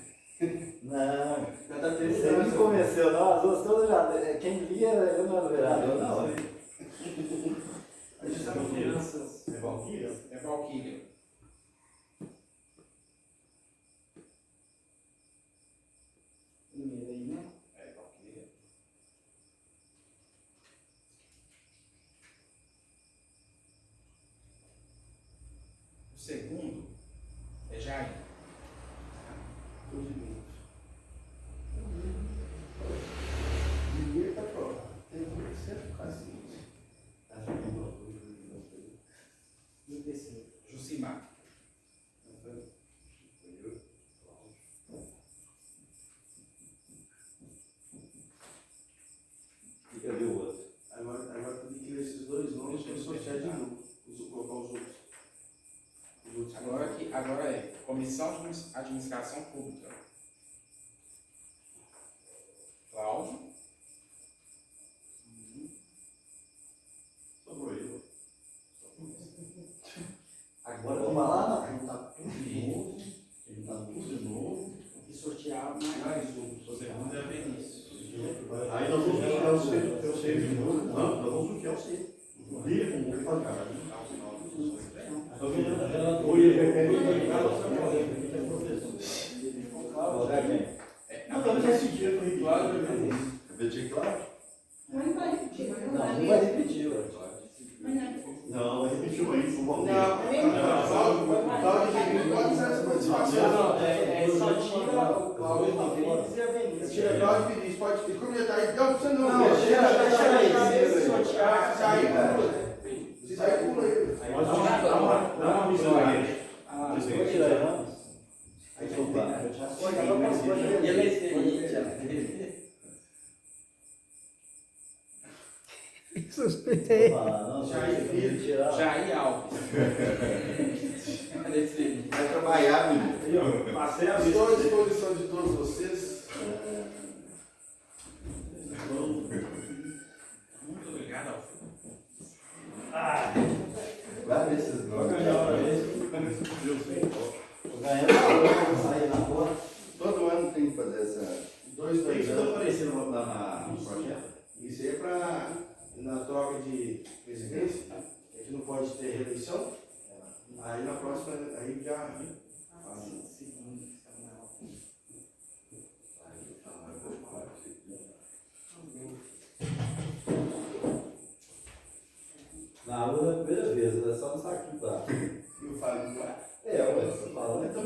Não, você não me convenceu, não. As duas todas já. Quem lia, eu não era vereador, não. A gente está com finanças. É Valquíria? É Valquíria. Primeiro aí, né? É Valquíria. O segundo é Jair. Ninguém está pronto. Tem que ser assim. E o terceiro? Jucimar. E cadê o outro? Agora tem que ler esses dois nomes para associar de novo. Colocar os outros. Agora é Comissão de Administração Pública. Cláudio. Sobrou eu. Agora vamos lá, não? Ele tá tudo de novo. E sortear Mais um. O segundo é Benício. Aí nós vamos sortear o seu de novo. Não, nós vamos sortear o seu. Vira com o pancada. Dá os nomes dos dois, né? Colocar quem? É, Não, não, esse dia foi Cláudio e Benício. Repetir, claro? Não vai repetir, Não, Não vai repetir, ué. Não, repetiu aí, por favor. Cláudio de pode ser essa participação. Só tira o Cláudio Rodrigues e a Benício. Tira Cláudio Pires, pode ter. Como já tá aí, não precisa não. Não, deixa aí. Se sair, pula. Se sair, pula aí. Dá uma visão aí. Vou tirar aí, não? Aí Ele é experiente. Suspeitei. Jair Alves. Vai trabalhar, menino. Passei a estou à disposição de todos vocês. Muito obrigado, Alfredo. Vai ver esses nomes. Todo ano tem que fazer essa. Dois Tem que anos. aparecer no projeto. Isso aí é para, na troca de presidência, a gente não pode ter reeleição. Aí na próxima, aí já. Na aula é a primeira vez, é só no saquinho pra. E o Fábio não é? Ué, você falando. Então,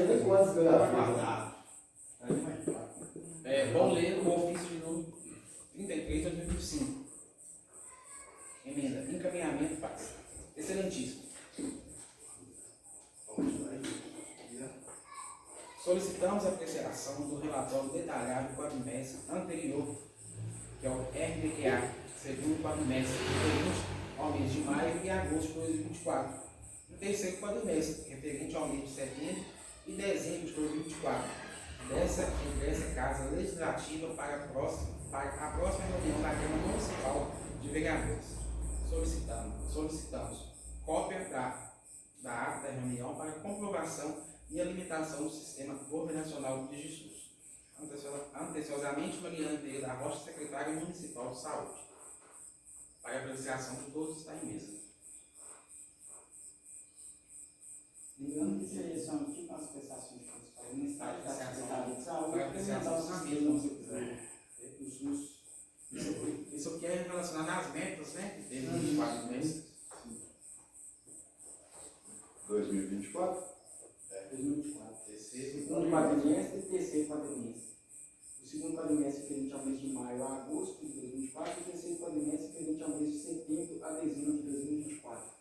Tem quantos ganhar? Vamos ler o ofício de número 33 de 2025. Emenda, encaminhamento, paz. Excelentíssimo. Solicitamos a apreciação do relatório detalhado do quadrimestre anterior, que é o RDQA, segundo quadrimestre, referente ao mês de maio e agosto de 2024. No terceiro quadrimestre, referente ao mês de setembro e dezembro de 2024. Dessa Casa Legislativa para a próxima reunião da Câmara Municipal de Vereadores. Solicitamos cópia da ata da reunião para comprovação e a limitação do sistema governamental de Jesus. Anteciosamente, Mariana Pereira da Rocha, secretária municipal de saúde. Para apreciação de todos está em mesa. Lembrando que isso aí são tipo as prestações que você faz no estádio da Secretaria de Saúde. Para apreciação está em mesa, se quiser. O SUS. Isso aqui é relacionado às metas, né? Que teve nos 4 meses. 2024? 2024. Terceiro. Segundo quadrimestre e terceiro quadrimestre. O segundo quadrimestre referente ao mês de maio a agosto de 2024 e o terceiro quadrimestre referente ao mês de setembro a dezembro de 2024.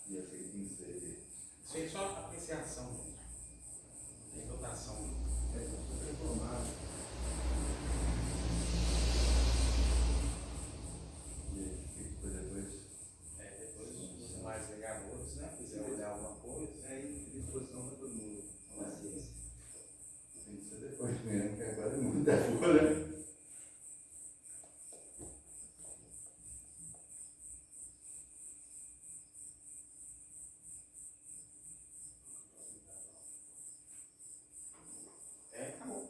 E essa aqui tem que ser. Isso aí é só apreciação. Tem votação. E aí, o que foi depois? Depois os demais vereadores, né? Quiser olhar alguma coisa, aí disposição para todo mundo. Tem que ser depois mesmo, porque agora é muita folha. Acabou.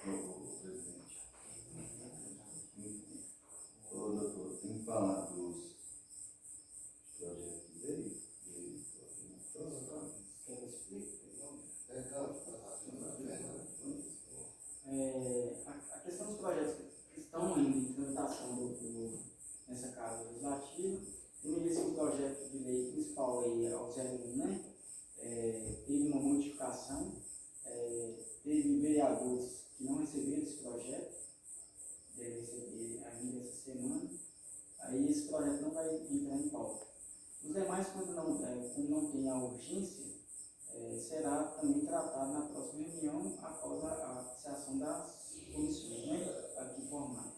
Ô, presidente. Ô, doutor, tem que falar dos projetos dele. A questão dos projetos que estão ainda em tramitação nessa Casa Legislativa, primeiro esse projeto de lei principal aí, ao 01, né? Teve uma modificação, teve vereadores que não receberam esse projeto, devem receber ainda essa semana, aí esse projeto não vai entrar em pauta. Os demais, como não tem a urgência, será também tratado na próxima reunião após a apreciação das comissões, né, aqui informadas.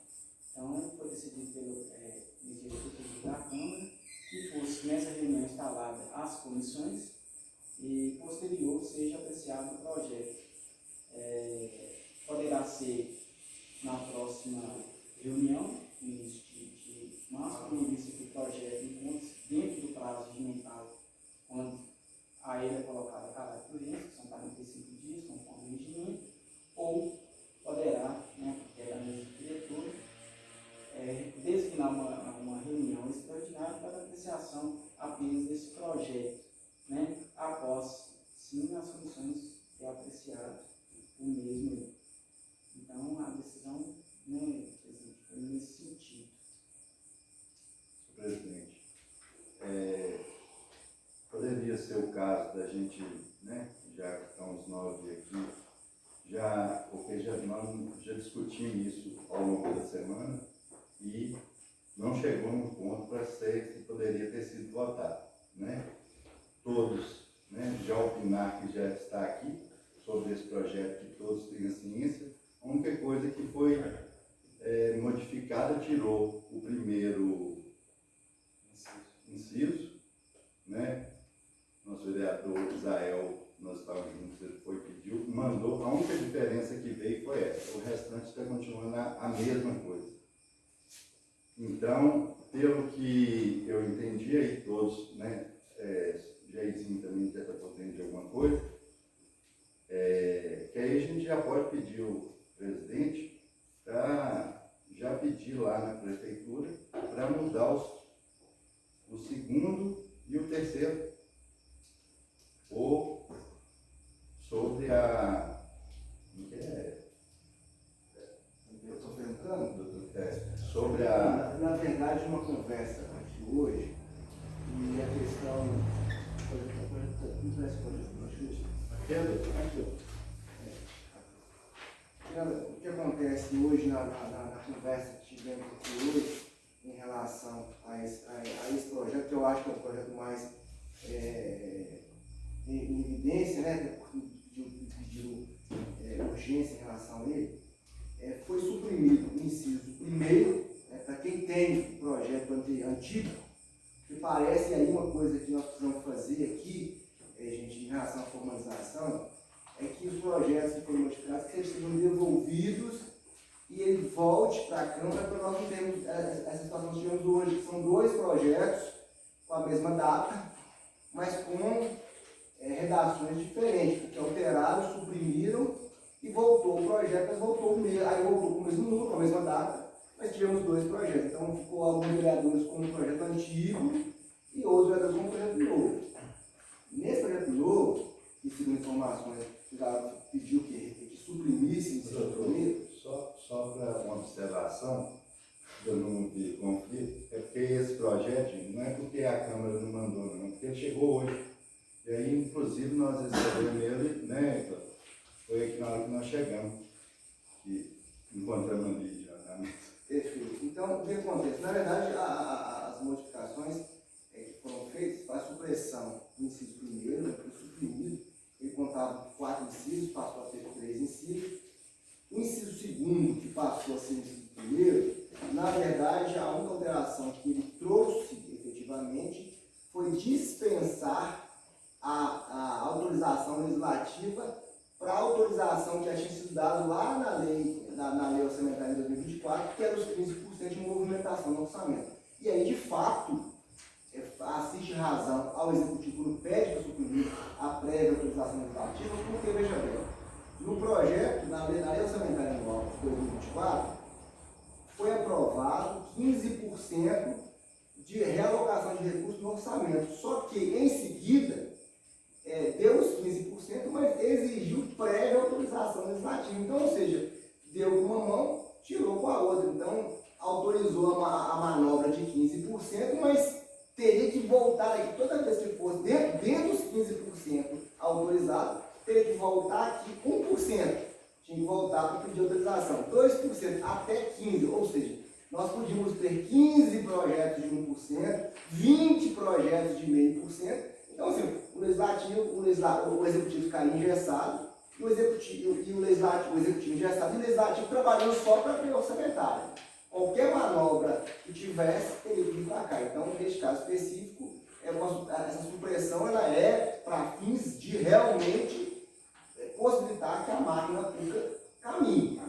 Então, foi decidido pelo Ministério Público da Câmara que fosse nessa reunião instalada as comissões e posterior seja apreciado o projeto. porque nós já discutimos isso ao longo da semana e não chegou no ponto para ser que poderia ter sido votado, né? Todos, né, já opinar que já está aqui sobre esse projeto, que todos tenham ciência. A única coisa que foi modificada, tirou o primeiro inciso, né? Nosso vereador Israel, nós estávamos juntos, ele foi, pediu, mandou, a única diferença que veio foi essa, o restante está continuando a mesma coisa. Então, pelo que eu entendi aí, todos, né, Jairzinho também já está podendo de alguma coisa, que aí a gente já pode pedir o presidente para já pedir lá na prefeitura para mudar o segundo e o terceiro, ou sobre a... Eu estou perguntando, doutor, sobre a... na verdade, uma conversa aqui hoje, e a questão... O que acontece hoje na conversa que tivemos aqui hoje, em relação a esse projeto, que eu acho que é um projeto mais em evidência, né, pediu urgência em relação a ele, foi suprimido o inciso primeiro, para quem tem projeto antigo, que parece aí uma coisa que nós precisamos fazer aqui, gente, em relação à formalização, é que os projetos que foram modificados, que eles sejam devolvidos e ele volte para a Câmara, para nós não termos essa situação que tivemos hoje, que são 2 projetos com a mesma data, mas com redações diferentes, porque alteraram, suprimiram e voltou o projeto, mas voltou o mesmo, aí voltou com o mesmo número, com a mesma data, mas tivemos 2 projetos. Então ficou alguns vereadores com um projeto antigo e outros vereadores com um projeto novo. Nesse projeto novo, e segundo informações, já pediu que suprimisse esse primeiro. Só para uma observação, para não ter conflito, é porque esse projeto não é porque a Câmara não mandou, não, porque ele chegou hoje. E aí, inclusive, nós recebemos ele, né, foi aqui na hora que nós chegamos, que encontramos ali já na mesa. Perfeito. Então, o que acontece? Na verdade, as modificações que foram feitas para a supressão do inciso primeiro, né, foi suprimido, ele contava 4 incisos, passou a ter 3 incisos. O inciso segundo, que passou a ser o inciso primeiro, na verdade, a única alteração que ele trouxe, efetivamente, foi dispensar a autorização legislativa para a autorização que já tinha sido dada lá na lei orçamentária de 2024, que era os 15% de movimentação no orçamento. E aí, de fato, assiste razão ao Executivo quando pede para suprimir a prévia autorização legislativa, porque, veja bem, no projeto, na lei orçamentária anual de 2024, foi aprovado 15% de realocação de recursos no orçamento. Só que, em seguida, deu os 15%, mas exigiu prévia autorização legislativa. Então, ou seja, deu com uma mão, tirou com a outra. Então, autorizou a manobra de 15%, mas teria que voltar aqui, toda vez que fosse dentro dos 15% autorizado, teria que voltar aqui 1%. Tinha que voltar para pedir autorização. 2% até 15%, ou seja, nós podíamos ter 15 projetos de 1%, 20 projetos de 0,5%. Então, assim, o executivo ficaria engessado, o executivo engessado e o legislativo trabalhando só para a lei orçamentária. Qualquer manobra que tivesse, teria que vir para cá. Então, neste caso específico, essa supressão ela é para fins de realmente possibilitar que a máquina pública caminhe.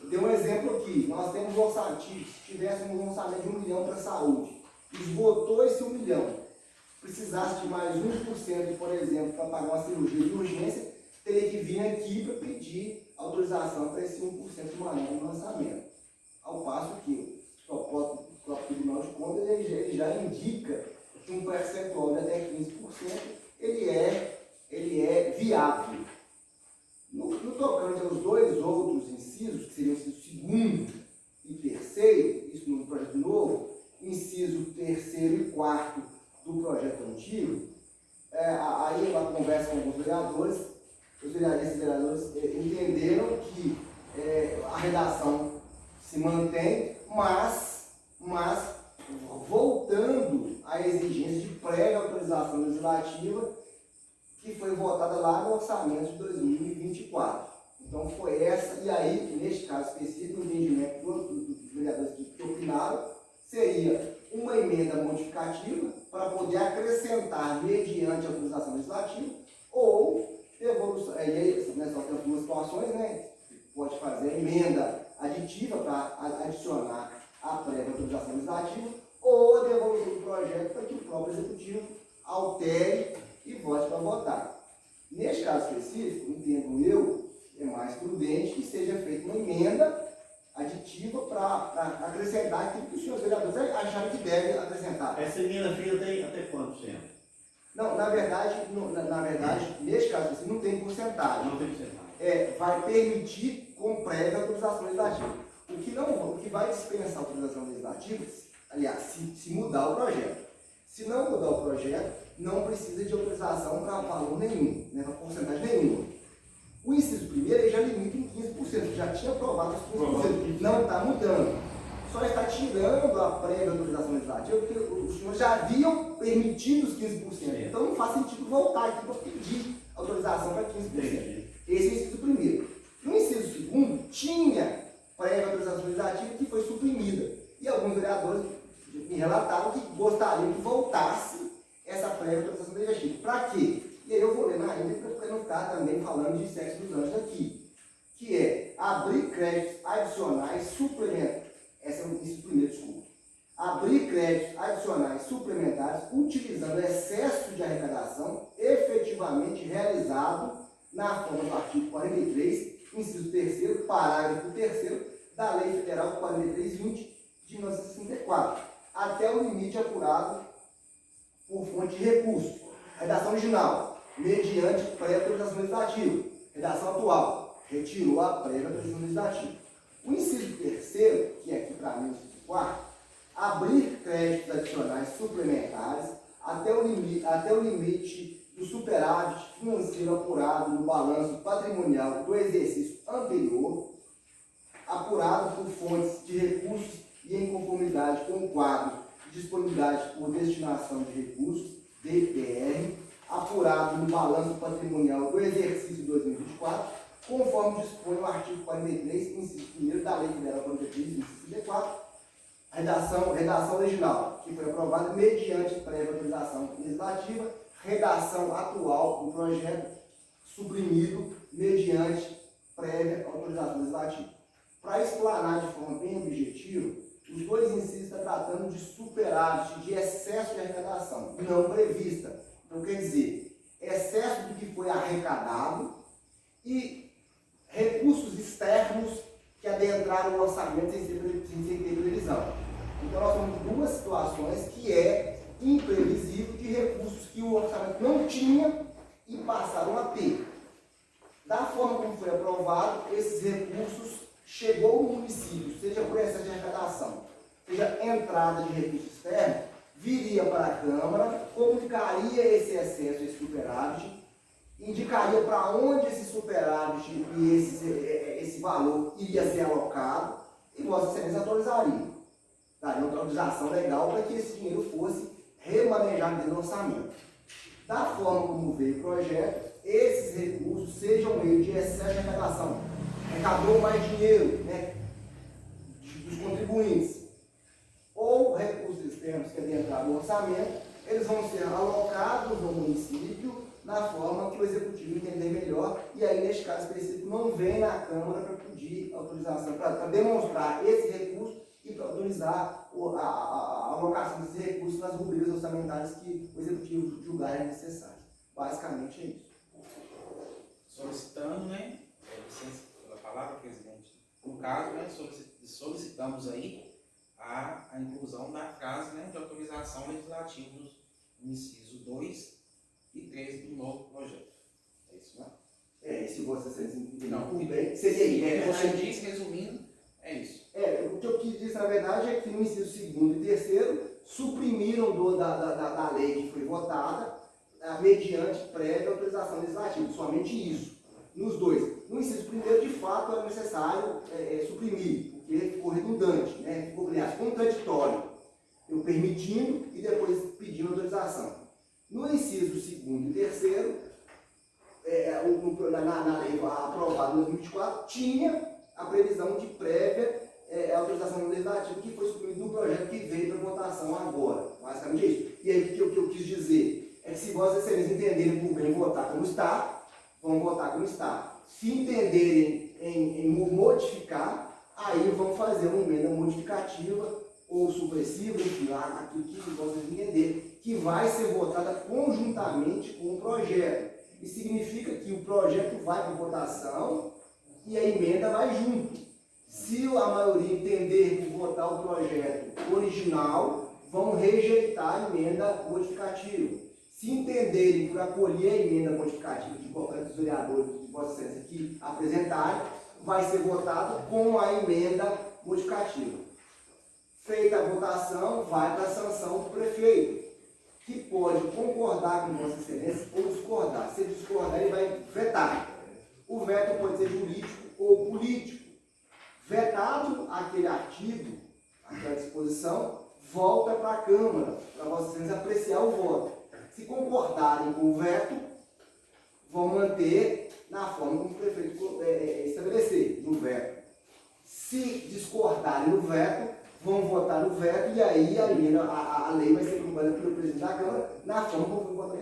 Dei um exemplo aqui, nós temos um orçamento, se tivéssemos um orçamento de 1 milhão para a saúde, esgotou esse 1 milhão, precisasse de mais 1%, por exemplo, para pagar uma cirurgia de urgência, teria que vir aqui para pedir autorização para esse 1% de manobra no orçamento. Ao passo que o próprio Tribunal de Contas ele já indica que um percentual de até 15% ele é viável. No tocante aos 2 outros incisos, que seriam o inciso segundo e terceiro, isso no projeto novo, inciso terceiro e quarto do projeto antigo, aí uma conversa com alguns vereadores, esses vereadores entenderam entenderam que a redação se mantém, mas voltando à exigência de prévia autorização legislativa que foi votada lá no orçamento de 2024. Então foi essa, e aí, neste caso específico, o entendimento dos vereadores que opinaram seria uma emenda modificativa para poder acrescentar mediante autorização legislativa ou devolução. Aí só tem duas situações, né? Pode fazer a emenda aditiva para adicionar a prévia autorização legislativa ou devolução do projeto para que o próprio executivo altere e vote para votar. Neste caso específico, entendo eu, é mais prudente que seja feita uma emenda aditiva para acrescentar aquilo que os senhores vereadores acharam que deve acrescentar. Essa emenda feita tem até quanto por cento? Não, na verdade, neste caso específico, não tem porcentagem. Não tem porcentagem. Vai permitir com prévia autorização legislativa. O que vai dispensar a autorização legislativa, aliás, se mudar o projeto. Se não mudar o projeto, não precisa de autorização para valor nenhum, né, para porcentagem nenhuma. O inciso primeiro ele já limita em 15%, já tinha aprovado os 15%, não está mudando. Só está tirando a prévia autorização legislativa, porque os senhores já haviam permitido os 15%. Então não faz sentido voltar aqui para pedir autorização para 15%. Esse é o inciso primeiro. No inciso segundo, tinha prévia autorização legislativa que foi suprimida. E alguns vereadores me relataram que gostariam que voltasse essa prévia autorização legislativa. Para quê? E aí eu vou ler na íntegra para não ficar também falando de sexo dos anjos aqui. Que é abrir créditos adicionais suplementares. Esse é o inciso primeiro, desculpa. Abrir créditos adicionais suplementares utilizando excesso de arrecadação efetivamente realizado na forma do artigo 43, inciso 3º, parágrafo 3º da Lei Federal 4320 de 1964, até o limite apurado por fonte de recurso. Redação original, mediante prévia autorização legislativa. Redação atual, retirou a prévia autorização legislativa. O inciso 3º, que é aqui para mim o inciso 4º, abrir créditos adicionais suplementares até o limite do superávit financeiro apurado no balanço patrimonial do exercício anterior, apurado por fontes de recursos e em conformidade com o quadro de disponibilidade por destinação de recursos, DPR, apurado no balanço patrimonial do exercício 2024, conforme dispõe o artigo 43, inciso 1º da Lei Federal 43, inciso 64, redação original, que foi aprovada mediante prévia autorização legislativa, redação atual do projeto, suprimido mediante prévia autorização legislativa. Para explanar de forma bem objetiva, os dois incisos estão tratando de superávit, de excesso de arrecadação, não prevista. Então, quer dizer, excesso do que foi arrecadado e recursos externos que adentraram o orçamento sem ter previsão. Então, nós temos duas situações que é imprevisível de recursos que o orçamento não tinha e passaram a ter. Da forma como foi aprovado, esses recursos chegou no município, seja por excesso de arrecadação, seja entrada de recursos externos, viria para a Câmara, comunicaria esse excesso, esse superávit, indicaria para onde esse superávit e esse valor iria ser alocado, e Vossa Excelência autorizaria. Daria uma autorização legal para que esse dinheiro fosse remanejado dentro do orçamento. Da forma como veio o projeto, esses recursos, sejam eles de excesso de arrecadação, arrecadou mais dinheiro, né, dos contribuintes, ou recursos externos que adentraram no orçamento, eles vão ser alocados no município na forma que o executivo entender melhor, e aí, neste caso específico, não vem na Câmara para pedir autorização, para demonstrar esse recurso e para autorizar a alocação desses recursos nas rubricas orçamentárias que o executivo julgar necessário. Basicamente é isso. Solicitando, né, licença pela palavra, presidente, no caso, né, solicitamos aí a inclusão da frase, né, de autorização legislativa dos incisos 2 e 3 do novo projeto. É isso, né? Se Vossa Excelência entender Não, muito bem, seria você diz, resumindo, é isso. O que eu quis dizer, na verdade, é que no inciso 2º e 3º suprimiram da lei que foi votada mediante prévia autorização legislativa, somente isso. Nos dois. No inciso 1º, fato era necessário suprimir, porque ficou redundante, né? Ficou, aliás, contraditório. Eu permitindo e depois pedindo autorização. No inciso 2º e 3º, na lei aprovada em 2024, tinha a previsão de prévia autorização legislativa que foi suprimido no projeto que veio para votação agora. Basicamente é isso. E aí o que eu quis dizer é que se Vossas Excelências entenderem por bem votar como está, vão votar como está. Se entenderem em modificar, aí vão fazer uma emenda modificativa ou supressiva, enfim, aquilo que vocês entenderem, que vai ser votada conjuntamente com o projeto. Isso significa que o projeto vai para votação e a emenda vai junto. Se a maioria entender por votar o projeto original, vão rejeitar a emenda modificativa. Se entenderem por acolher a emenda modificativa de qualquer dos vereadores de Vossa Excelência que apresentarem, vai ser votado com a emenda modificativa. Feita a votação, vai para a sanção do prefeito, que pode concordar com Vossa Excelência ou discordar. Se ele discordar, ele vai vetar. O veto pode ser jurídico ou político. Vetado aquele artigo, aquela disposição, volta para a Câmara, para Vossa Excelência apreciar o voto. Se concordarem com o veto, vão manter na forma como o prefeito estabelecer, no veto. Se discordarem do veto, vão votar no veto e aí a lei vai ser aprovada pelo presidente da Câmara na forma como foi votada.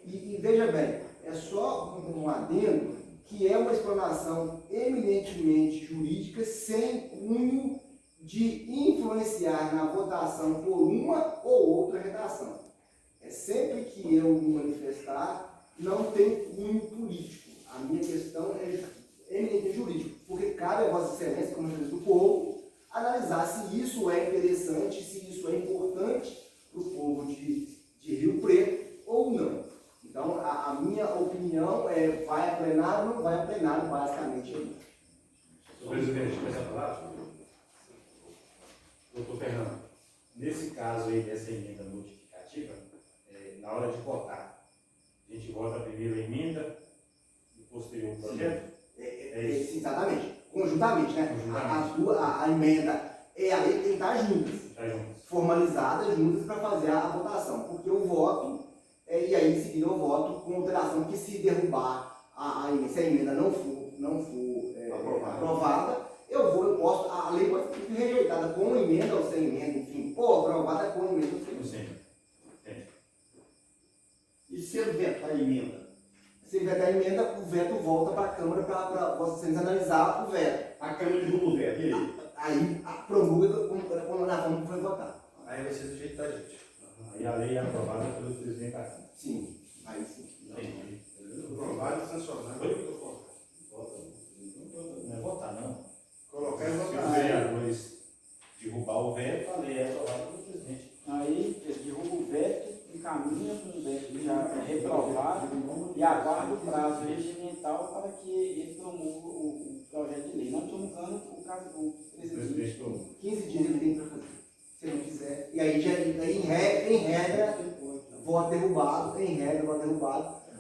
E veja bem, é só um adendo que é uma explanação eminentemente jurídica sem cunho de influenciar na votação por uma ou outra redação. Sempre que eu me manifestar, não tem cunho político. A minha questão é eminentemente jurídica, porque cabe a Vossa Excelência, como juiz do povo, analisar se isso é interessante, se isso é importante para o povo de Rio Preto ou não. Então, a minha opinião é vai a plenário ou não vai a plenário, basicamente. Senhor presidente, com essa palavra. Doutor Fernando, nesse caso aí dessa emenda modificativa, na hora de votar, a gente vota primeiro a emenda e posterior o projeto? Sim, exatamente. Conjuntamente, né? Conjuntamente. A emenda e a lei tem que estar juntas. Formalizadas juntas para fazer a votação. Porque o voto, e aí em seguida eu voto com alteração que se derrubar se a emenda não for aprovada, eu posso, a lei pode ser rejeitada com emenda ou sem emenda, enfim, ou aprovada com emenda ou sem emenda. E se ele vetar a emenda? Se ele vetar a emenda, o veto volta para a Câmara para Vossa Excelência analisar o veto. A Câmara derruba o veto, e aí? Aí promulga na forma que foi votado. Aí vai ser do jeito da gente. Aí a lei é aprovada pelo presidente da Câmara. Sim, aí sim. Entendi. Aprovado e sancionado. Não é votar, não. Colocar e Se os votar. vereadores derrubar o veto, a lei é aprovada pelo presidente. Aí eles derrubam o veto, encaminham com o veto já reprovado e aguarda o prazo regimental para que ele promulgue o projeto de lei. Não promulgando o presidente. 15 dias ele tem para fazer. Se não quiser. E aí, em regra, voto derrubado,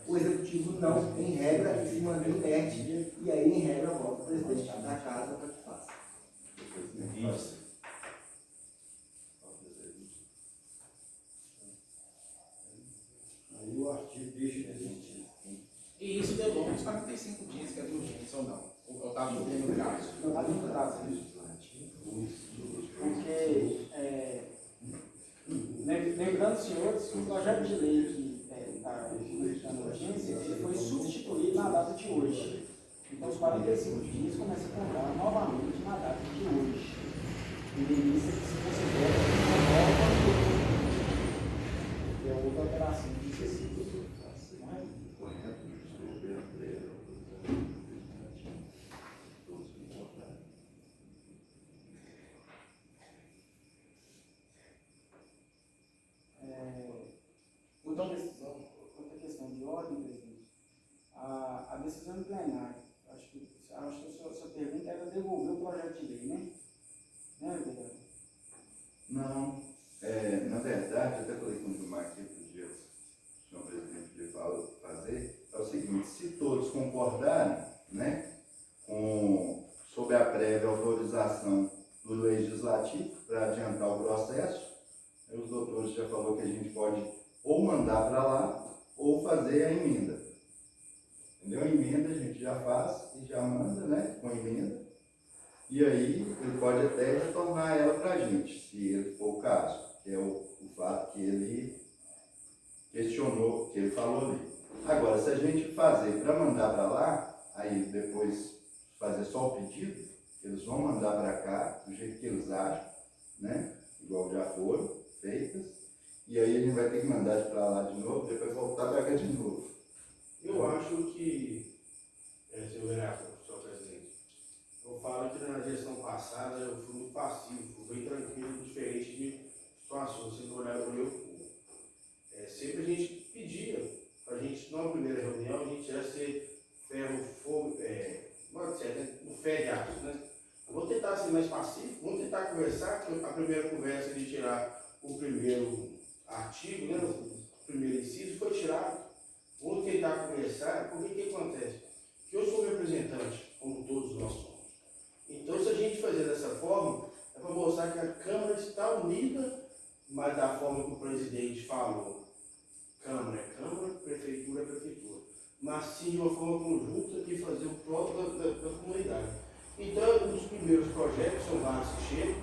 o executivo não, em regra, se mantém inerte, e aí, em regra, volta o presidente da casa para que faça. Aí o artigo deixa de existir. E isso delonga os 45 dias, que é de urgência ou não? Ou está dentro do prazo? Não está dentro do prazo. Porque, lembrando, senhores, que o projeto de lei que está na urgência, ele foi substituído na data de hoje. Então, os 45 dias começam a contar novamente na data de hoje. E isso se considera uma outra alteração de excessivo. Outra questão de ordem, presidente. A decisão plenária, acho que a sua pergunta era devolver o projeto de lei, né? Né, vereador? Não, na verdade, até falei com o Gilmar aqui outro dia, o senhor presidente podia fazer, é o seguinte, se todos concordarem, né, sobre a prévia autorização do legislativo para adiantar o processo. Aí os doutores já falaram que a gente pode ou mandar para lá ou fazer a emenda. Entendeu? A emenda a gente já faz e já manda, né, com a emenda. E aí ele pode até retornar ela para a gente, se ele for o caso, que é o fato que ele questionou, que ele falou ali. Agora, se a gente fazer para mandar para lá, aí depois fazer só o pedido, eles vão mandar para cá, do jeito que eles acham, né? Igual já foram feitas, e aí a gente vai ter que mandar para lá de novo, depois voltar para cá de novo. Eu acho que, senhor vereador, senhor presidente, eu falo que na gestão passada eu fui muito passivo, fui bem tranquilo, diferente de situações, vocês olharam para eu. Sempre a gente pedia, a gente, na primeira reunião, a gente ia ser ferro, fogo, no fé de aço, né? Vou tentar ser mais pacífico, vamos tentar conversar, a primeira conversa de tirar o primeiro artigo, né, o primeiro inciso, foi tirado. Vamos tentar conversar, porque o que acontece? Que eu sou representante, como todos nós somos. Então, se a gente fazer dessa forma, é para mostrar que a Câmara está unida, mas da forma que o presidente falou. Câmara é Câmara, Prefeitura é Prefeitura. Mas sim de uma forma conjunta de fazer o próprio da comunidade. Então, os primeiros projetos são vários que chegam,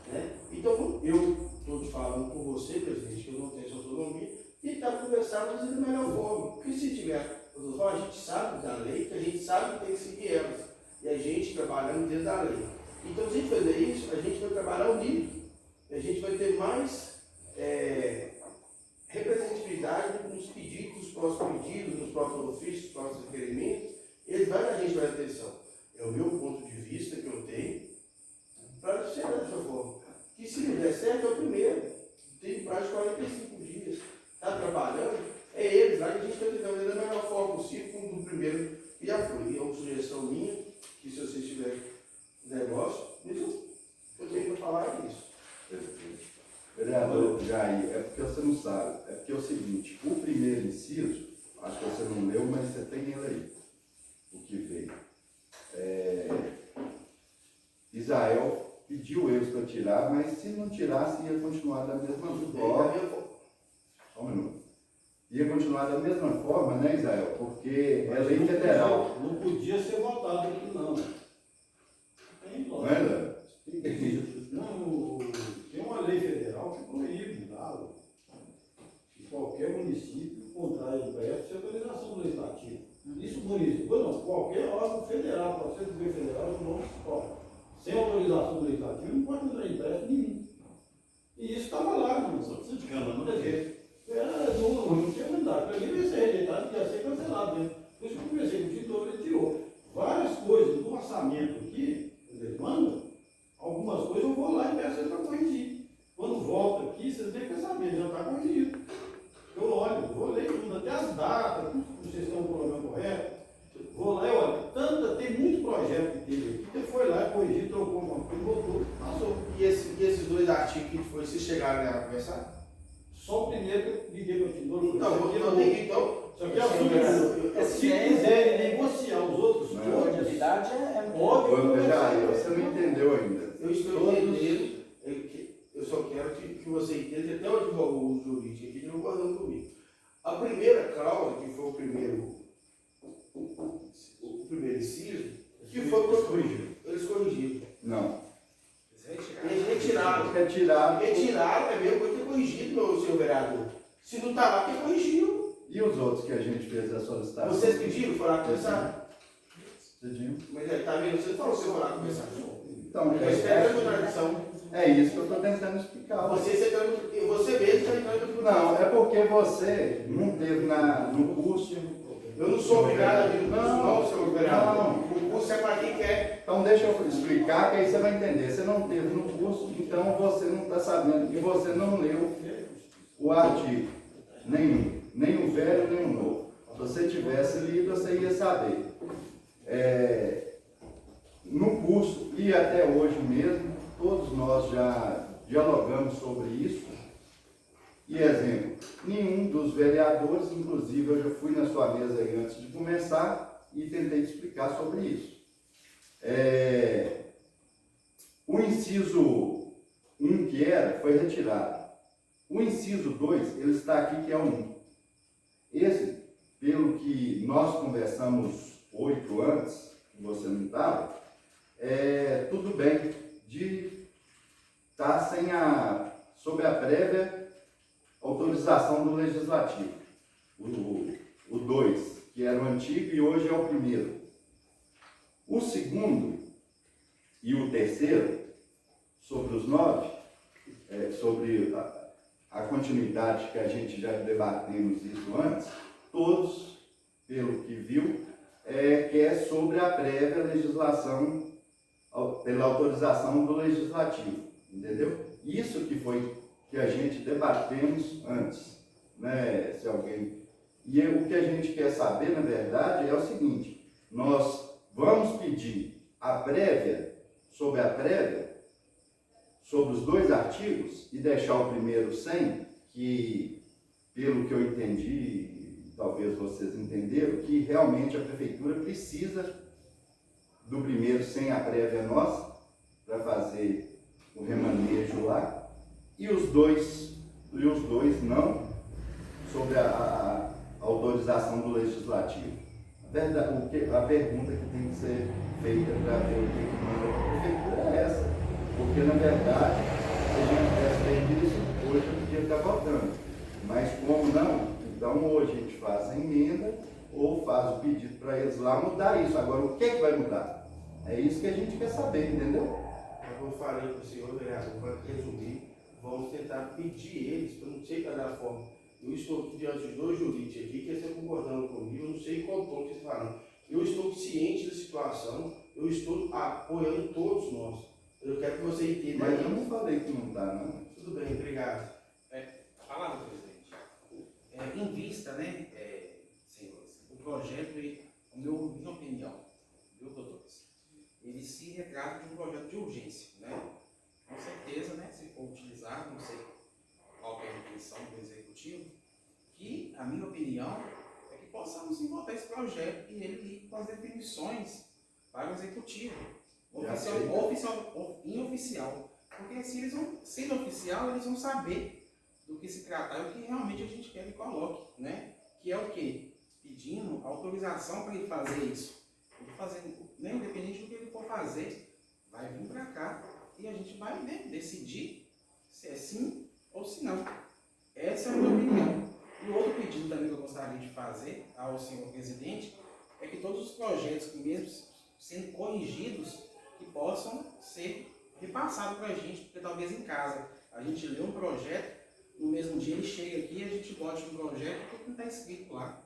né? Então, eu estou falando com você, presidente, que eu não tenho essa autonomia, e tentar conversar, mas da melhor forma. Porque se tiver, a gente sabe da lei, que a gente sabe que tem que seguir elas. E a gente trabalhando dentro da lei. Então, se a gente fazer isso, a gente vai trabalhar unido. A gente vai ter mais representatividade nos pedidos, nos próximos pedidos, nos próximos ofícios, nos próximos requerimentos. Eles vão a gente dar atenção. É o meu ponto de vista que eu tenho para ser dessa forma. Que se não der certo é o primeiro. Tem prazo de 45 dias. Está trabalhando, é eles lá que a gente está tentando fazer da melhor forma possível, como do primeiro que já foi. E é uma sugestão minha, que se vocês tiverem negócio, eu tenho para falar isso. Vereador Jair, é porque você não sabe, é porque é o seguinte, o primeiro inciso, acho que você não leu, mas você tem ele aí, o que veio. Israel pediu eles para tirar, mas se não tirasse ia continuar da mesma forma. Só um minuto. Ia continuar da mesma forma, né, Israel? Porque é lei federal. Não podia ser votado aqui, não. Não é, Léo? Não, tem uma lei federal que proíbe que qualquer município contrai empréstimo sem autorização do legislativo. Isso município, não, qualquer órgão federal, pode ser do governo federal ou municipal, sem autorização do legislativo, não pode contrair empréstimo nenhum. E isso estava lá, não precisa de Câmara, não é? Não tinha mandado. Para mim vai ser rejeitado e ia ser cancelado mesmo. Por isso que eu conversei com o título, ele tirou várias coisas do orçamento aqui, ele manda, algumas coisas eu vou lá e peço ele para corrigir. Quando volta aqui, vocês têm que saber, já está corrigido. Eu olho, vou ler tudo, até as datas, vocês estão com o programa correto. Vou lá e olho, tem muito projeto que teve aqui, você foi lá, corrigiu, trocou uma coisa, voltou, passou. E esses dois artigos que foi, vocês chegaram a conversar? Só o primeiro que eu liguei para o título. Só que se quiserem negociar os outros, a atividade é Óbvio. Você não entendeu ainda. Eu estou entendendo, eu só quero que você entenda, até o advogado jurídico aqui concordando comigo. A primeira cláusula, que foi o primeiro inciso, que foi corrigido. Eles corrigiram. Não. Eles retiraram. Retiraram, é mesmo, foi ter corrigido, meu senhor vereador. Se não está lá, que corrigiu. E os outros que a gente fez a solicitação? Vocês pediram, foram lá conversar? Pedimos. Mas está vendo, você falou que você foi lá conversar. Então, é isso que eu estou tentando explicar. Você mesmo está entrando no Não, é porque você não teve no curso. Eu não sou obrigado a vir no curso, não, senhor vereador. Não. O curso é para quem quer. Então deixa eu explicar que aí você vai entender. Você não teve no curso, então você não está sabendo. E você não leu o artigo. Nenhum. Nem o velho, nem o novo. Se você tivesse lido, você ia saber. No curso, e até hoje mesmo, todos nós já dialogamos sobre isso. E exemplo, nenhum dos vereadores, inclusive eu já fui na sua mesa aí antes de começar e tentei te explicar sobre isso. O inciso 1 que era, foi retirado. O inciso 2, ele está aqui, que é o 1. Esse, pelo que nós conversamos 8 antes, que você não estava, tudo bem de estar sob a prévia autorização do Legislativo. O 2, que era o antigo e hoje é o primeiro. O segundo e o terceiro, sobre os 9, sobre a continuidade que a gente já debatemos isso antes, todos, pelo que viu, que é sobre a prévia legislação, pela autorização do Legislativo, entendeu? Isso que foi que a gente debatemos antes, né, se alguém... E o que a gente quer saber, na verdade, é o seguinte: nós vamos pedir a prévia, sobre os 2 artigos, e deixar o primeiro sem, que, pelo que eu entendi, talvez vocês entenderam, que realmente a Prefeitura precisa do primeiro sem a prévia nossa, para fazer o remanejo lá, e os dois não, sobre a autorização do Legislativo. A pergunta que tem que ser feita para ver o que manda para a Prefeitura é essa, porque na verdade, se a gente tivesse feito isso, hoje eu podia estar votando, mas como não, então hoje a gente faz a emenda ou faz o pedido para eles lá mudar isso. Agora, o que vai mudar? É isso que a gente quer saber, entendeu? Como eu falei para o senhor, vereador, para resumir, vamos tentar pedir eles, para não sei da forma. Eu estou aqui diante dos 2 jurídicos aqui, que estão concordando comigo, eu não sei qual tom que vocês falam. Eu estou ciente da situação, eu estou apoiando todos nós. Eu quero que você entenda. Mas eu não falei que não dá, não. Tudo bem, obrigado. Palavra, presidente. Em vista, né, senhores, o projeto, minha opinião, viu, doutores? Ele se retrata de um projeto de urgência, né? Com certeza, né, se for utilizado, não sei qual é a intenção do Executivo, que, a minha opinião, é que possamos sim votar esse projeto e ele ligue com as definições para o Executivo, oficial ou inoficial. Porque se eles vão, sendo oficial, eles vão saber do que se tratar e o que realmente a gente quer que coloque, né? Que é o quê? Pedindo autorização para ele fazer isso. Ele fazendo, né, independente do que ele for fazer, vai vir para cá e a gente vai, né, decidir se é sim ou se não. Essa é a minha opinião. E outro pedido também que eu gostaria de fazer ao senhor presidente é que todos os projetos, que mesmo sendo corrigidos, que possam ser repassados para a gente, porque talvez em casa a gente lê um projeto, no mesmo dia ele chega aqui e a gente bote um projeto que não está escrito lá,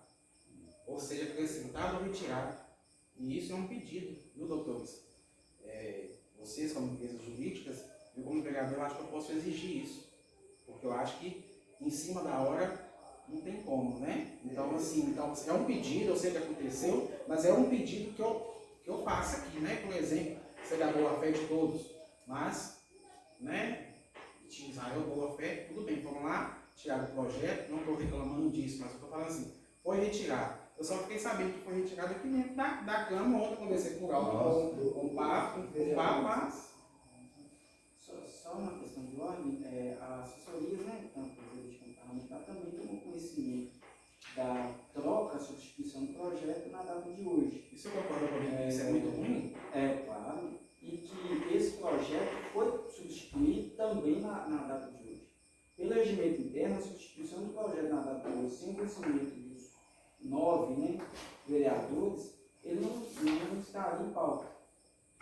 ou seja, acrescentado ou retirado. E isso é um pedido, viu, doutores? Vocês, como empresas jurídicas, eu como vereador, eu acho que eu posso exigir isso, porque eu acho que em cima da hora não tem como, né? Então, assim, é um pedido, eu sei que aconteceu, mas é um pedido que eu faço aqui, né? Por exemplo, ser da boa fé de todos, mas, né? Israel, boa fé, tudo bem, vamos lá, tirar do projeto, não estou reclamando disso, mas eu estou falando assim, foi retirado. Eu só fiquei sabendo que foi retirado aqui dentro da Câmara, ontem conversei com o Alto, com o Papo, mas... Só uma questão de ordem, a assessoria, né, tanto do jurídico parlamentar, também tomou conhecimento da troca, a substituição do projeto na data de hoje. Isso eu concordo com ele, isso é muito ruim? Claro, e que esse projeto foi substituído também na data de hoje. Pelo regimento interno, a substituição do projeto na data de hoje, sem conhecimento dos 9, né, vereadores, ele não estaria em pauta.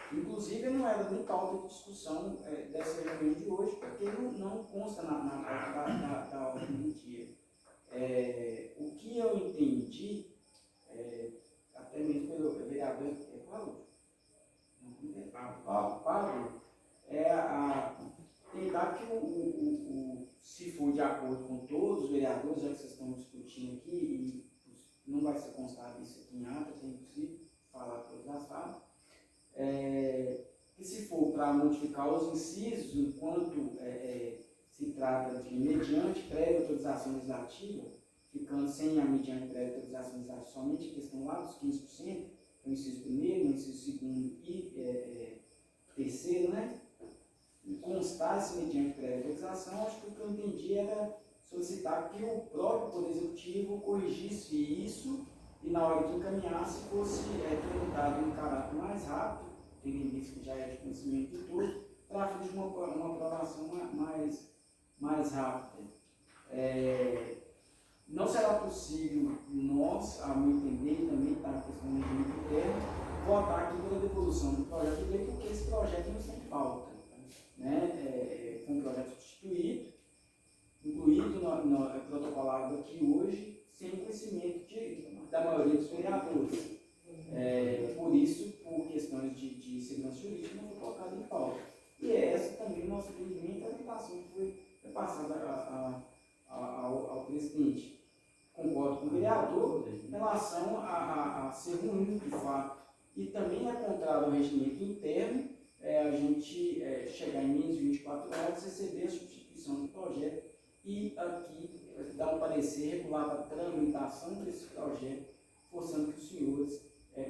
Inclusive, ele não era nem pauta de discussão dessa reunião de hoje, porque não consta na pauta da ordem do dia. O que eu entendi, até mesmo pelo vereador Pablo, tentar que se for de acordo com todos os vereadores, já que vocês estão discutindo aqui, e não vai ser constado isso aqui em ata, é impossível falar todas as falas, que se for para modificar os incisos, enquanto se trata de mediante prévia autorização legislativa, ficando sem a mediante prévia autorização legislativa somente a questão lá dos 15%, o inciso primeiro, o inciso segundo e terceiro, né? para que o próprio Poder Executivo corrigisse isso e na hora que encaminhasse fosse tramitado em caráter mais rápido, tendo em vista que já é de conhecimento de todos, para fins de uma aprovação mais rápida. Não será possível nós, a meu entender, também está a questão do regimento interno, votar aqui pela devolução do projeto de lei, porque esse projeto não está em pauta. Né? Foi um projeto substituído, incluído protocolado aqui hoje, sem conhecimento da maioria dos vereadores. Por isso, por questões de segurança jurídica, não foi colocado em pauta. E essa também, o nosso entendimento, é a votação que foi passada ao presidente. Concordo com o vereador em relação a ser ruim, de fato. E também é contrário ao regimento interno, a gente chegar em menos de 24 horas, receber a substituição do projeto e aqui dar um parecer regular para a tramitação desse projeto, forçando que os senhores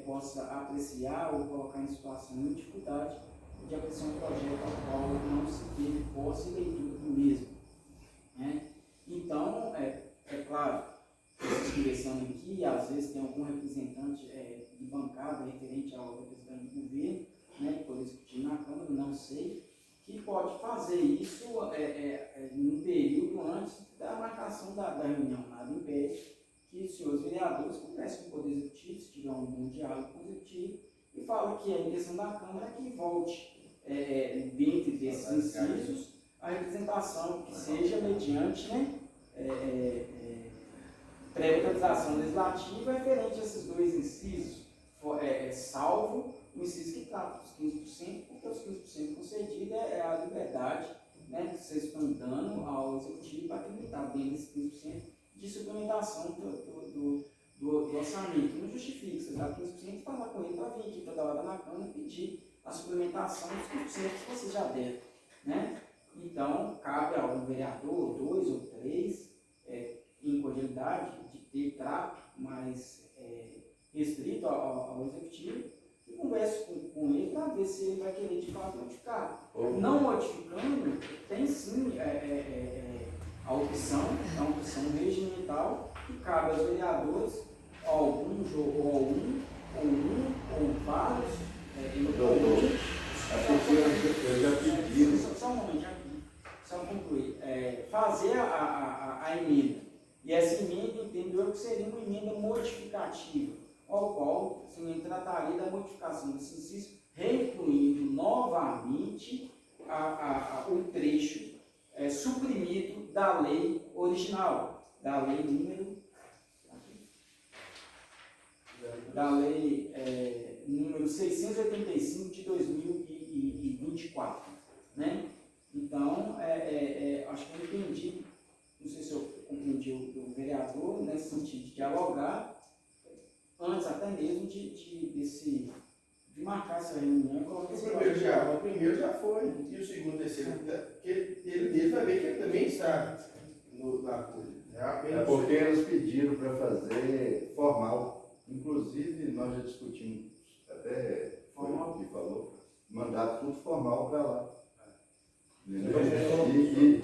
possam apreciar ou colocar em situação de dificuldade de apreciar um projeto ao qual não se teve posse e leitura do mesmo. Né? Então, é claro, vocês conversando aqui, às vezes tem algum representante de bancada referente ao representante do governo, né, que pode discutir na Câmara, não sei, que pode fazer isso num período antes da marcação da reunião. Nada impede que os senhores vereadores conversem com o Poder Executivo, se tiver um bom diálogo com o Executivo, e falem que a intenção da Câmara é que volte, dentro desses incisos, a representação que seja mediante, né, pré-autorização legislativa referente a esses dois incisos, salvo o inciso que trata dos 15%, porque os 15% concedido é a liberdade, né, que vocês estão dando ao Executivo para limitar dentro desses 15% de suplementação do orçamento. Não justifica, você dá 15% e falar com ele para vir aqui toda hora na Câmara e pedir a suplementação dos 15% que você já deram. Né? Então, cabe a um vereador, 2 ou 3, em cordialidade, de ter trato mais restrito ao Executivo, e converse com ele para ver se ele vai querer de fato modificar. Não modificando, tem sim a opção regimental, que cabe aos vereadores, alguns ou vários, eu já pedi. Só um momento, só concluir. Fazer a emenda. E essa emenda, entendo eu, que seria uma emenda modificativa, ao qual se trataria da modificação desse inciso, reincluindo novamente o trecho suprimido da lei original, da lei número 685 de 2024. Né? Então, acho que eu entendi, não sei se eu compreendi o vereador, nesse sentido de dialogar, antes até mesmo de marcar essa reunião. O primeiro já foi, e o segundo e terceiro, ele vai ver que ele também está na coisa. É porque eles pediram para fazer formal. Inclusive, nós já discutimos, até formal que falou, mandato tudo formal para lá. E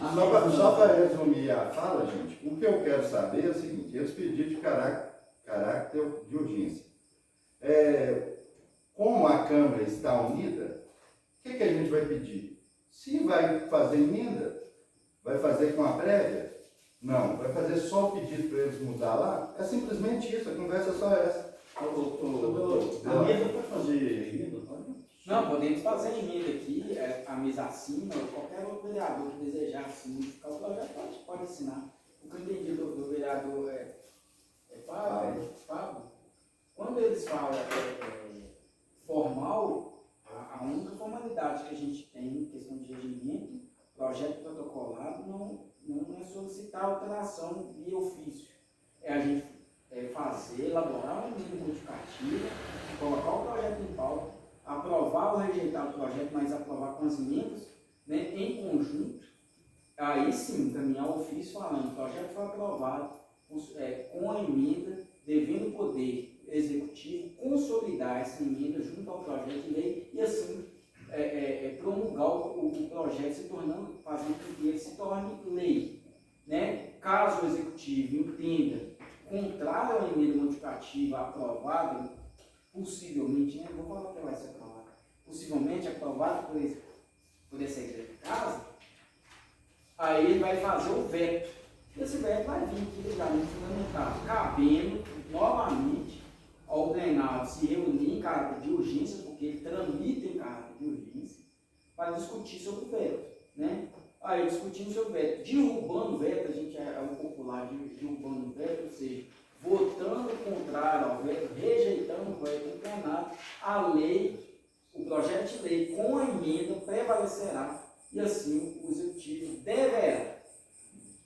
só para resumir a fala, gente, o que eu quero saber é o seguinte: eles pediram de caráter de urgência. Como a Câmara está unida, o que a gente vai pedir? Se vai fazer emenda, vai fazer com a prévia? Não, vai fazer só o pedido para eles mudar lá? É simplesmente isso, a conversa é só essa. A mesa pode fazer emenda? Não, podemos fazer emenda aqui, a mesa acima, qualquer outro vereador que desejar modificar o projeto pode assinar. O que eu entendi do vereador Fábio, quando eles falam formal, a única formalidade que a gente tem em questão de regimento, projeto protocolado, não é solicitar alteração via ofício. É a gente elaborar uma emenda modificativa, colocar o projeto em pauta, aprovar ou rejeitar o projeto, mas aprovar com as emendas, né, em conjunto. Aí sim, encaminhar o ofício falando, o projeto foi aprovado com a emenda, devendo o Poder Executivo consolidar essa emenda junto ao projeto de lei e assim promulgar o projeto, fazendo com que ele se torne lei. Né? caso o executivo entenda contrário à emenda modificativa aprovada, possivelmente, né, vou falar que vai ser aprovada, possivelmente aprovada por essa igreja de casa, aí ele vai fazer o veto. Esse veto vai vir aqui legalmente fundamentado, cabendo novamente ao plenário se reunir em caráter de urgência, porque ele tramita em caráter de urgência, para discutir sobre o veto, né? Aí discutindo sobre o veto, derrubando o veto, a gente é o popular derrubando o veto, ou seja, votando contrário ao veto, rejeitando o veto no plenário, a lei, o projeto de lei com a emenda prevalecerá e assim o executivo deverá,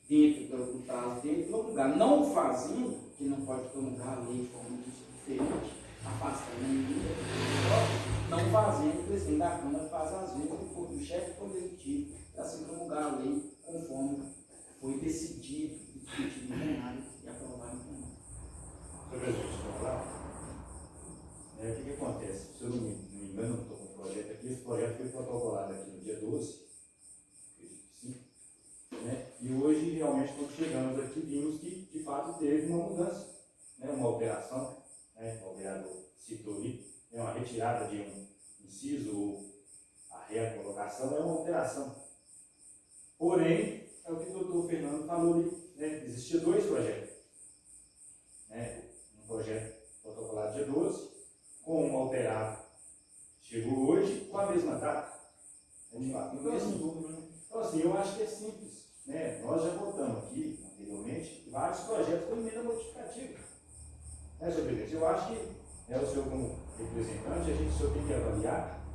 dentro do prazo, dentro do lugar, não fazendo, que não pode promulgar a lei de forma diferente, afastando a medida, não fazendo, o presidente da Câmara faz as vezes o chefe do Poder Executivo para se promulgar a lei conforme foi decidido, discutido no plenário e aprovado no plenário. Sobre a gente falar, o que acontece? Se eu não me engano, não estou com o projeto aqui, esse projeto foi protocolado aqui no dia 12, né? E hoje realmente quando chegamos aqui vimos que de fato teve uma mudança, né? Uma alteração, né? O vereador citou ali, é uma retirada de um inciso, a recolocação é uma alteração. Porém, é o que o doutor Fernando falou ali, né? Existiam dois projetos, né? Um projeto protocolado dia 12, com um alterado, chegou hoje com a mesma data, de fato. Então assim, eu acho que é simples, né? Nós já votamos aqui, anteriormente, vários projetos com emenda modificativa, né, senhor presidente? Eu acho que, né, o senhor como representante, a gente só tem que avaliar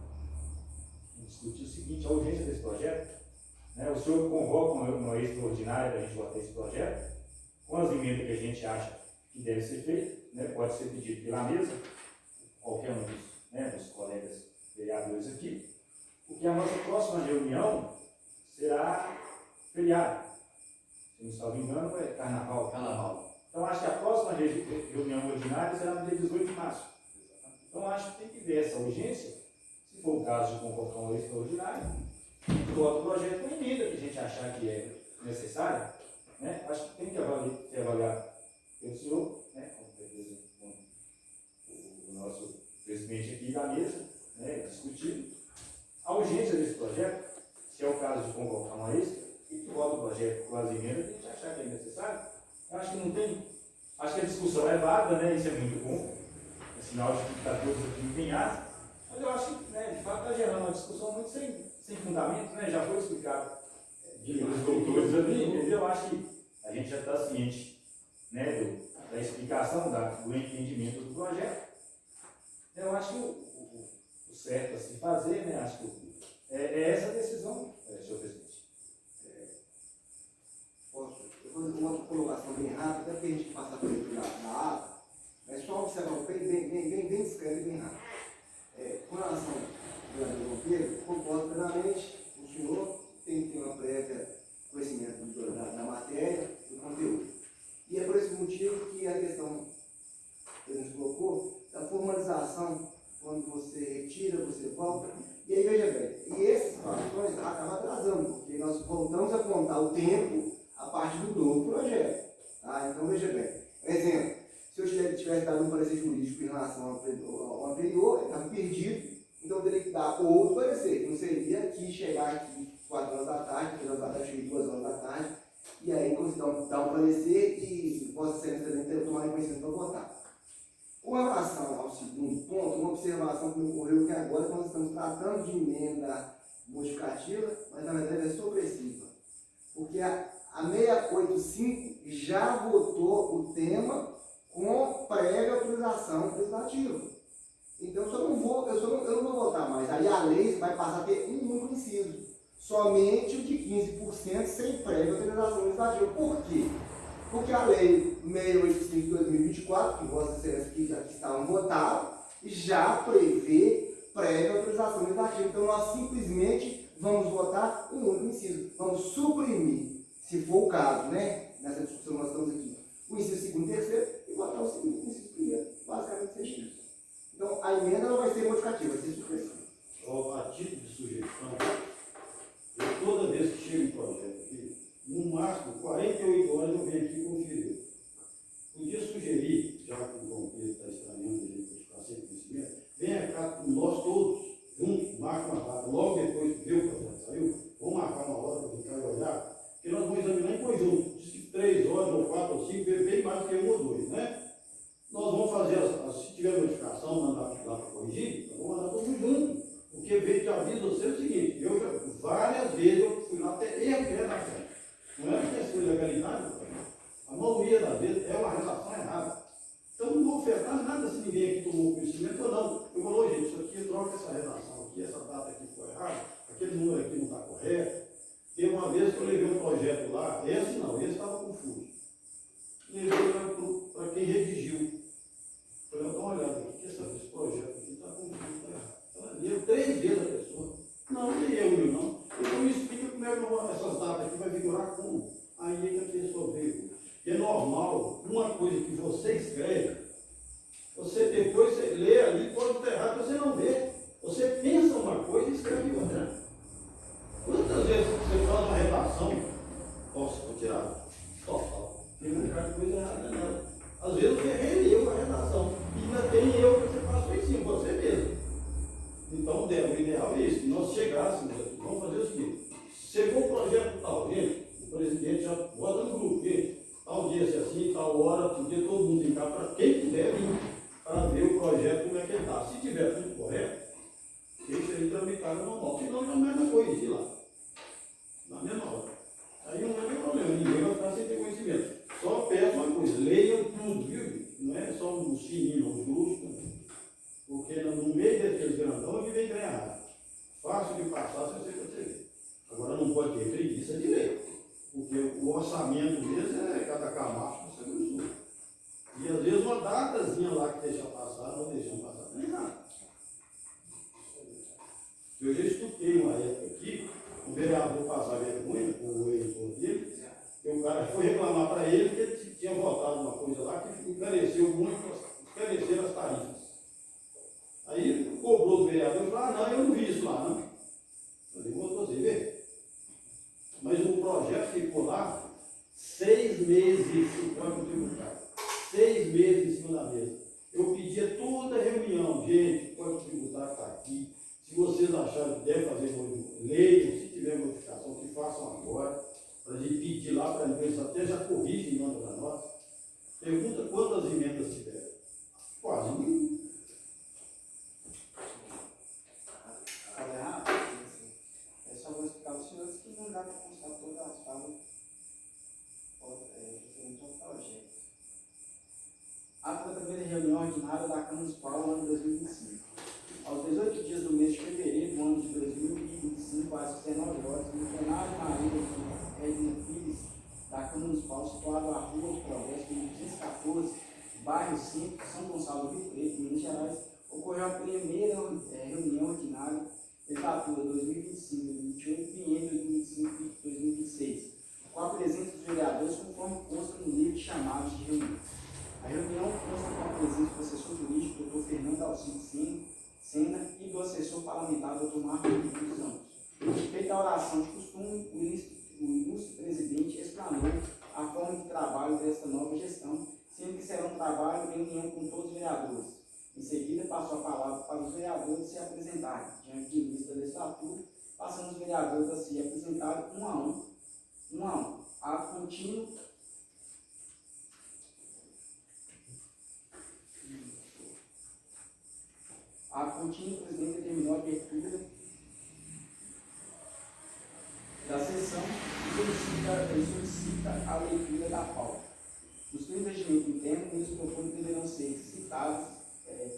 e discutir o seguinte, a urgência desse projeto, né? O senhor convoca uma extraordinária para a gente votar esse projeto, com as emendas que a gente acha que deve ser feito, né? Pode ser pedido pela mesa, qualquer um dos, né, dos colegas vereadores aqui, porque a nossa próxima reunião será feriado. Se não estou me engano, é carnaval. Então, acho que a próxima reunião ordinária será no dia 18 de março. Então, acho que tem que ver essa urgência, se for o caso de convocar uma extraordinária, vota o projeto com emenda que a gente achar que é necessária, né? Acho que tem que avaliar pelo senhor, né, com o nosso presidente aqui da mesa, né, discutir a urgência desse projeto, se é o caso de convocar uma extra, e que vota o projeto com as emendas que a gente achar que é necessário. Eu acho que não tem. Acho que a discussão é válida, né? Isso é muito bom. É sinal de que está todos aqui empenhados. Mas eu acho que, né, de fato, está gerando uma discussão muito sem fundamento, né? Já foi explicado pelos doutores ali, entendeu? Eu acho que a gente já está ciente, né, da explicação, do entendimento do projeto. Eu acho que o certo a se fazer, né? Acho que é essa decisão, senhor presidente. Posso? Eu vou fazer uma colocação bem rápida, até porque a gente passa por dentro da ata, mas só observar um pouco bem discreto e bem rápido. Com relação ao vereador João Pedro, concordo plenamente, o senhor tem que ter uma prévia conhecimento da matéria, do conteúdo. E é por esse motivo que a questão que a gente colocou, da formalização, quando você retira, você volta. E aí, veja bem, e essas situações acabam atrasando, porque nós voltamos a contar o tempo a partir do novo projeto. Tá? Então, veja bem, exemplo, se eu tivesse dado um parecer jurídico em relação ao anterior, ele estava perdido, então eu teria que dar outro parecer, que não seria aqui, chegar aqui 4 horas da tarde, 3 horas da tarde, cheguei 2 horas da tarde, e aí conseguir dar um parecer e possa ser necessário tomar conhecimento para votar. Com relação ao segundo ponto, uma observação que me ocorreu que agora nós estamos tratando de emenda modificativa, mas na verdade é supressiva. Porque a 685 já votou o tema com prévia autorização legislativa. Então eu não vou votar mais. Aí a lei vai passar a ter um único inciso. Somente o de 15% sem prévia autorização legislativa. Por quê? Porque a lei 685 de 2024, que Vossa Excelência que estavam votados, já prevê prévia autorização legislativa. Então nós simplesmente vamos votar um único inciso. Vamos suprimir, se for o caso, né? Nessa discussão nós estamos aqui, o inciso segundo e terceiro e votar o segundo e o inciso primeiro. Basicamente seja isso. Então a emenda não vai ser modificativa, vai ser supressiva. A título de sugestão, toda vez que chega um projeto aqui, no máximo 48 horas eu prefeito já avisa você o seguinte, eu já, várias vezes eu fui lá até erro de redação. Não é questão de legalidade, a maioria das vezes é uma redação errada. Então não vou afetar nada se ninguém aqui tomou conhecimento ou não. Eu vou, gente, isso aqui, troca essa redação aqui, essa data aqui ficou errada, aquele número aqui não está correto. Teve uma vez que eu levei um projeto lá, esse não, esse estava confuso. Levei para quem redigiu. Falei, dá uma olhada aqui, esse projeto aqui está confuso, está errado. Ela leu 3 vezes a pessoa. Não, nem eu, não. Então me explica como é que essas datas aqui vai vigorar como. Aí é que a pessoa veio. E é normal, uma coisa que você escreve, você depois você lê ali, pode estar errado, você não vê. Você pensa uma coisa e escreve outra. Quantas vezes você faz uma redação? Nossa, vou tirar. Total. Tem um bocado de coisa errada nela. Às vezes você releu a redação. E ainda tem erro que você passou em cima, você mesmo. Então, o ideal é isso. Se nós chegássemos aqui, vamos fazer o seguinte. Chegou o projeto tal, gente, o presidente já bota no grupo, gente, tal dia se assim, tal hora, porque todo mundo em casa, para quem puder vir, para ver o projeto como é que ele está. Se tiver tudo correto, deixa ele tramitar normal. Senão já mais não vou ir lá. Na mesma hora. Aí não vai ter problema, ninguém vai ficar sem ter conhecimento. Só peço uma coisa, leiam tudo, viu? Não é só um fininho, os grupos, porque no meio daqueles grandão é que vem trem errado. Fácil de passar, se você conseguir. Agora não pode ter preguiça de ler, porque o orçamento mesmo é cada camacho do Segundo Sul. E às vezes uma datazinha lá que deixa passar, não deixam passar, não é nada. Eu já escutei uma época aqui, o vereador passar vergonha com o eleitor dele, e o cara foi reclamar para ele que ele tinha votado uma coisa lá que encareceu muito, encareceram as tarifas. Aí cobrou do vereador e falou, não, eu não vi isso lá, não. Eu falei, vou você ver. Mas o projeto ficou lá 6 meses em Código Tributário. 6 meses em cima da mesa. Eu pedia toda a reunião, gente, o Código Tributário está aqui. Se vocês acharem que deve fazer leiam, se tiver modificação, que façam agora, para a gente pedir lá para a empresa, até já corrige em manda para nós. Pergunta quantas emendas tiveram. Quase nenhuma. É só vou explicar aos senhores que não dá para constar todas as falas referente ao projeto. Ato da primeira reunião ordinária da Câmara Municipal no ano 2025. Aos 18 dias do mês de fevereiro do ano de 2025, às 19 horas, no plenário Maria Regina Pires, da Câmara Municipal, situado à Rua do Progresso, número 214, bairro 5, São Gonçalo do Rio Preto, Minas Gerais, ocorreu a primeira reunião ordinária, legislatura 2025-2028, biênio 2025-2026, com a presença dos vereadores, conforme consta no livro de chamados de reunião. A reunião consta com a presença do assessor jurídico, Dr. Fernando Alcides Sena, e do assessor parlamentar, Dr. Marcos dos Santos. Feita a oração de costume, o ilustre presidente explanou a forma de trabalho desta nova gestão, sendo que será um trabalho em união com todos os vereadores. Em seguida, passou a palavra para os vereadores se apresentarem diante do início da legislatura, passando os vereadores a se apresentarem um a um. Ato contínuo. Ato contínuo, o presidente determinou a abertura da sessão e solicita a leitura da pauta. Nos termos do regimento interno, os proponentes deverão ser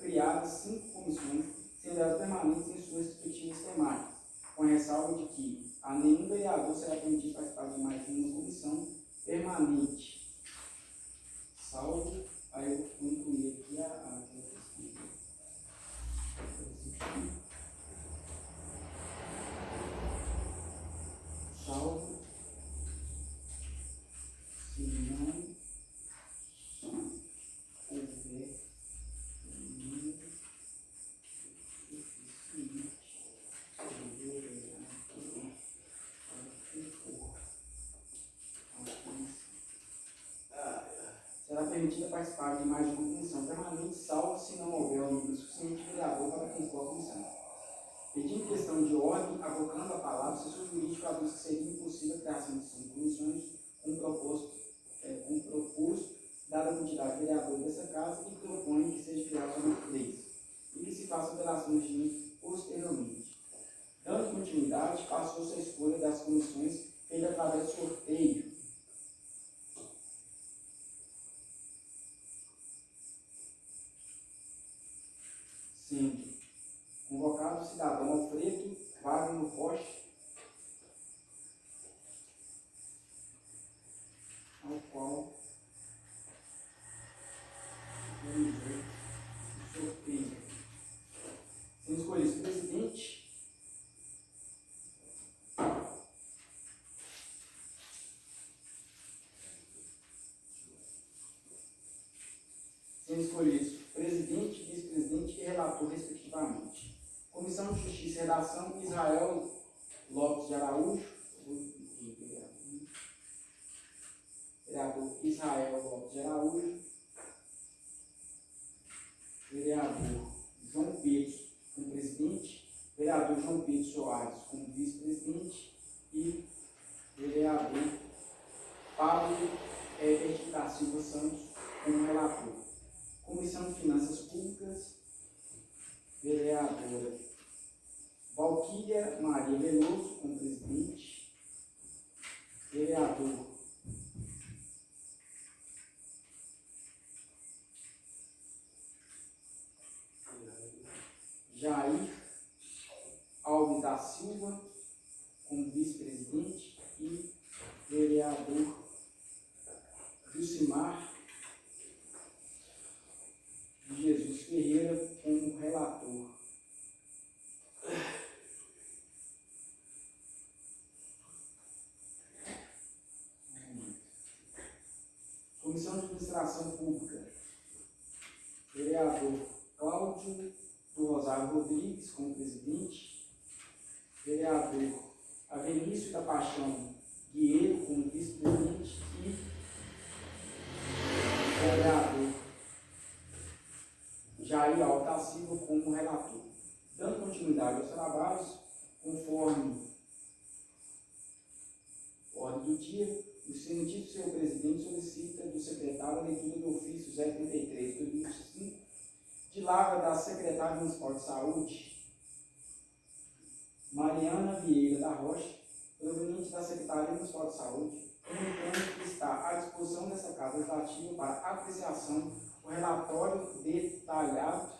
criadas 5 comissões, sendo elas permanentes em suas respectivas temáticas, com ressalva de que a nenhum vereador será permitido participar de mais de uma comissão permanente, salvo, aí eu vou incluir aqui salvo, se não houver será permitida participar de mais de uma comissão permanente, salvo se não houver um número suficiente de vereador para compor a comissão. Pedindo questão de ordem, avocando a palavra, o assessor jurídico aduz que seria impossível a criação de 5 comissões com proposto, dada a quantidade de vereadores dessa casa, e propõe que seja criado somente 3, e que se faça alterações de posteriormente. mandato do cidadão Alfredo Wagner Rocha, ao qual o sorteio. Sendo escolhido presidente, presidente, vice-presidente e relator, respectivamente. Comissão de Justiça e Redação, Israel Lopes de Araújo, vereador Israel Lopes de Araújo, vereador João Pedro como presidente, vereador João Pedro Soares como vice-presidente e vereador Pablo Herbert da Silva Santos como relator. Comissão de Finanças Públicas, vereadora Valquíria Maria Veloso como presidente, vereador Jair Alves da Silva como vice-presidente e vereador Jucimar de Jesus Ferreira como relator. Comissão de Administração Pública, vereador Cláudio do Rosário Rodrigues como presidente, vereador Avenício da Paixão Guieiro como vice-presidente e vereador Jair Alves da Silva como relator. Dando continuidade aos trabalhos, conforme ordem do dia, o excelentíssimo senhor presidente solicita do secretário a leitura do ofício 033/2005 de Lavra da secretária municipal de saúde, Mariana Vieira da Rocha, proveniente da Secretaria Municipal de Saúde, comunicando que está à disposição dessa Casa Legislativa para apreciação o relatório detalhado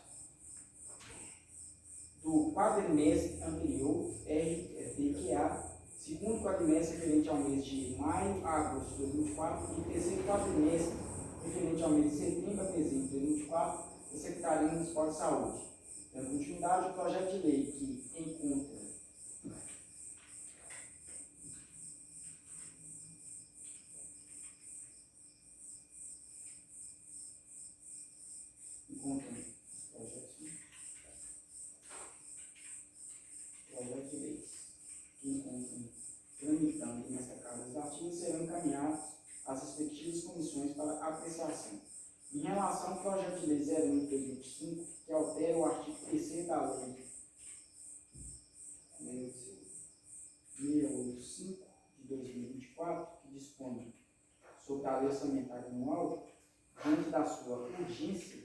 do quadrimestre anterior, RDQA, segundo quadrimestre referente ao mês de maio a agosto de 2024 e terceiro quadrimestre referente ao mês de setembro a dezembro de 2024 da Secretaria Municipal de Saúde. Dando continuidade, o projeto de lei que encontra tramitando nesta Casa Legislativa serão encaminhados às respectivas comissões para apreciação. Em relação ao projeto de lei 01/2025, que altera o artigo 3º da lei 685 de 2024, que dispõe sobre a lei orçamentária anual, diante da sua urgência,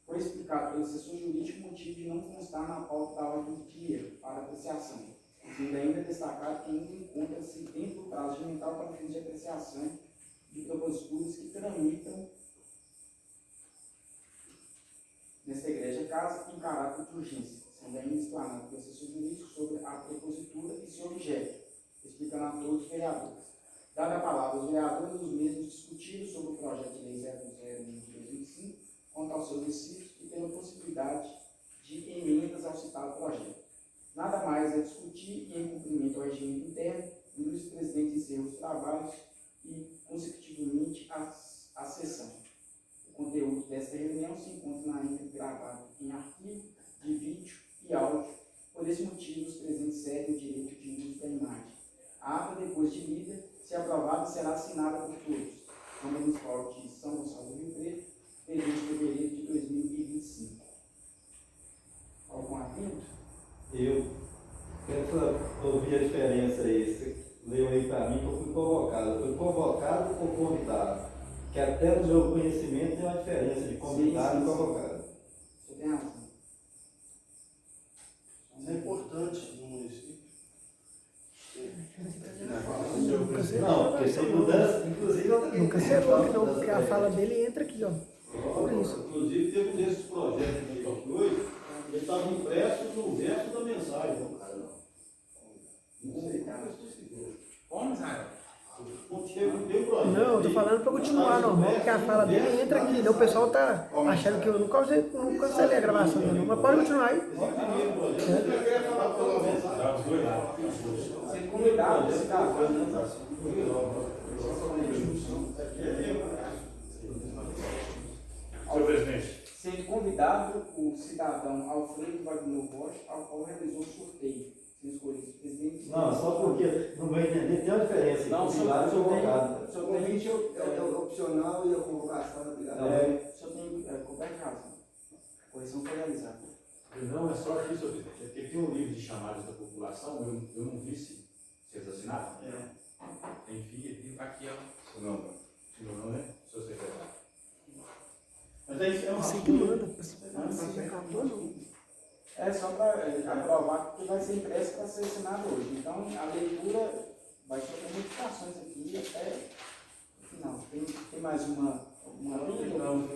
foi explicado pelo assessor jurídico o motivo de não constar na pauta da ordem do dia para apreciação, sendo ainda destacado que ainda encontra-se dentro do prazo regimental para fins de apreciação de proposituras que tramitam nesta egrégia casa em caráter de urgência, sendo ainda explanado pelo assessor jurídico sobre a propositura e seu objeto, explicando a todos os vereadores. Dada a palavra aos vereadores, os mesmos discutiram sobre o projeto de lei 001 de 2005, quanto aos seus requisitos e pela possibilidade de emendas ao citado projeto. Nada mais é discutir e, em cumprimento ao regimento interno, o vice-presidente encerra os trabalhos e, consecutivamente, a sessão. O conteúdo desta reunião se encontra na íntegra gravado em arquivo de vídeo e áudio. Por esse motivo, os presentes cedem o direito de uso da imagem. A ata, depois de lida, se aprovada, será assinada por todos. Câmara Municipal de São Gonçalo do Rio Preto, 3 de fevereiro de 2025. Algum atento? Eu quero ouvir a diferença aí. Você leu aí para mim que eu fui convocado. Eu fui convocado ou convidado? Que até no meu conhecimento tem uma diferença de convidado e convocado. Você tem razão. Isso é importante no município. Não, porque sem mudança, inclusive eu também. Nunca se falou que a fala dele entra aqui, ó. Por isso. Inclusive, teve um desses projetos que eu fui, ele estava impresso no verso da mensagem. Não, cara, não. Não sei, cara, eu estou seguro. Como, Israel? Não, eu tô falando pra continuar normal, porque a fala dele entra aqui, né? O pessoal tá achando que eu não cancelei a gravação, não. Mas pode continuar aí. Ser convidado, Senhor presidente. Ser convidado o cidadão Alfredo Wagner Rocha, ao qual realizou sorteio. Sem escolher o presidente. Não, só porque, no meu entender, tem uma diferença. Não, convidado e convocado. O convite é opcional e a convocação é obrigatória. Só tem coberta razão. A correção foi realizada. Não é só isso, senhor presidente. É porque tem um livro de chamadas da população, eu não vi se vocês assinaram. Tem filho aqui, ó. Não, né? Seu secretário. Mas aí é uma Você que manda, você acabou, não. É só para aprovar que vai ser impresso para ser assinado hoje. Então, a leitura vai sofrer modificações aqui até o final. Tem mais uma linha? Não.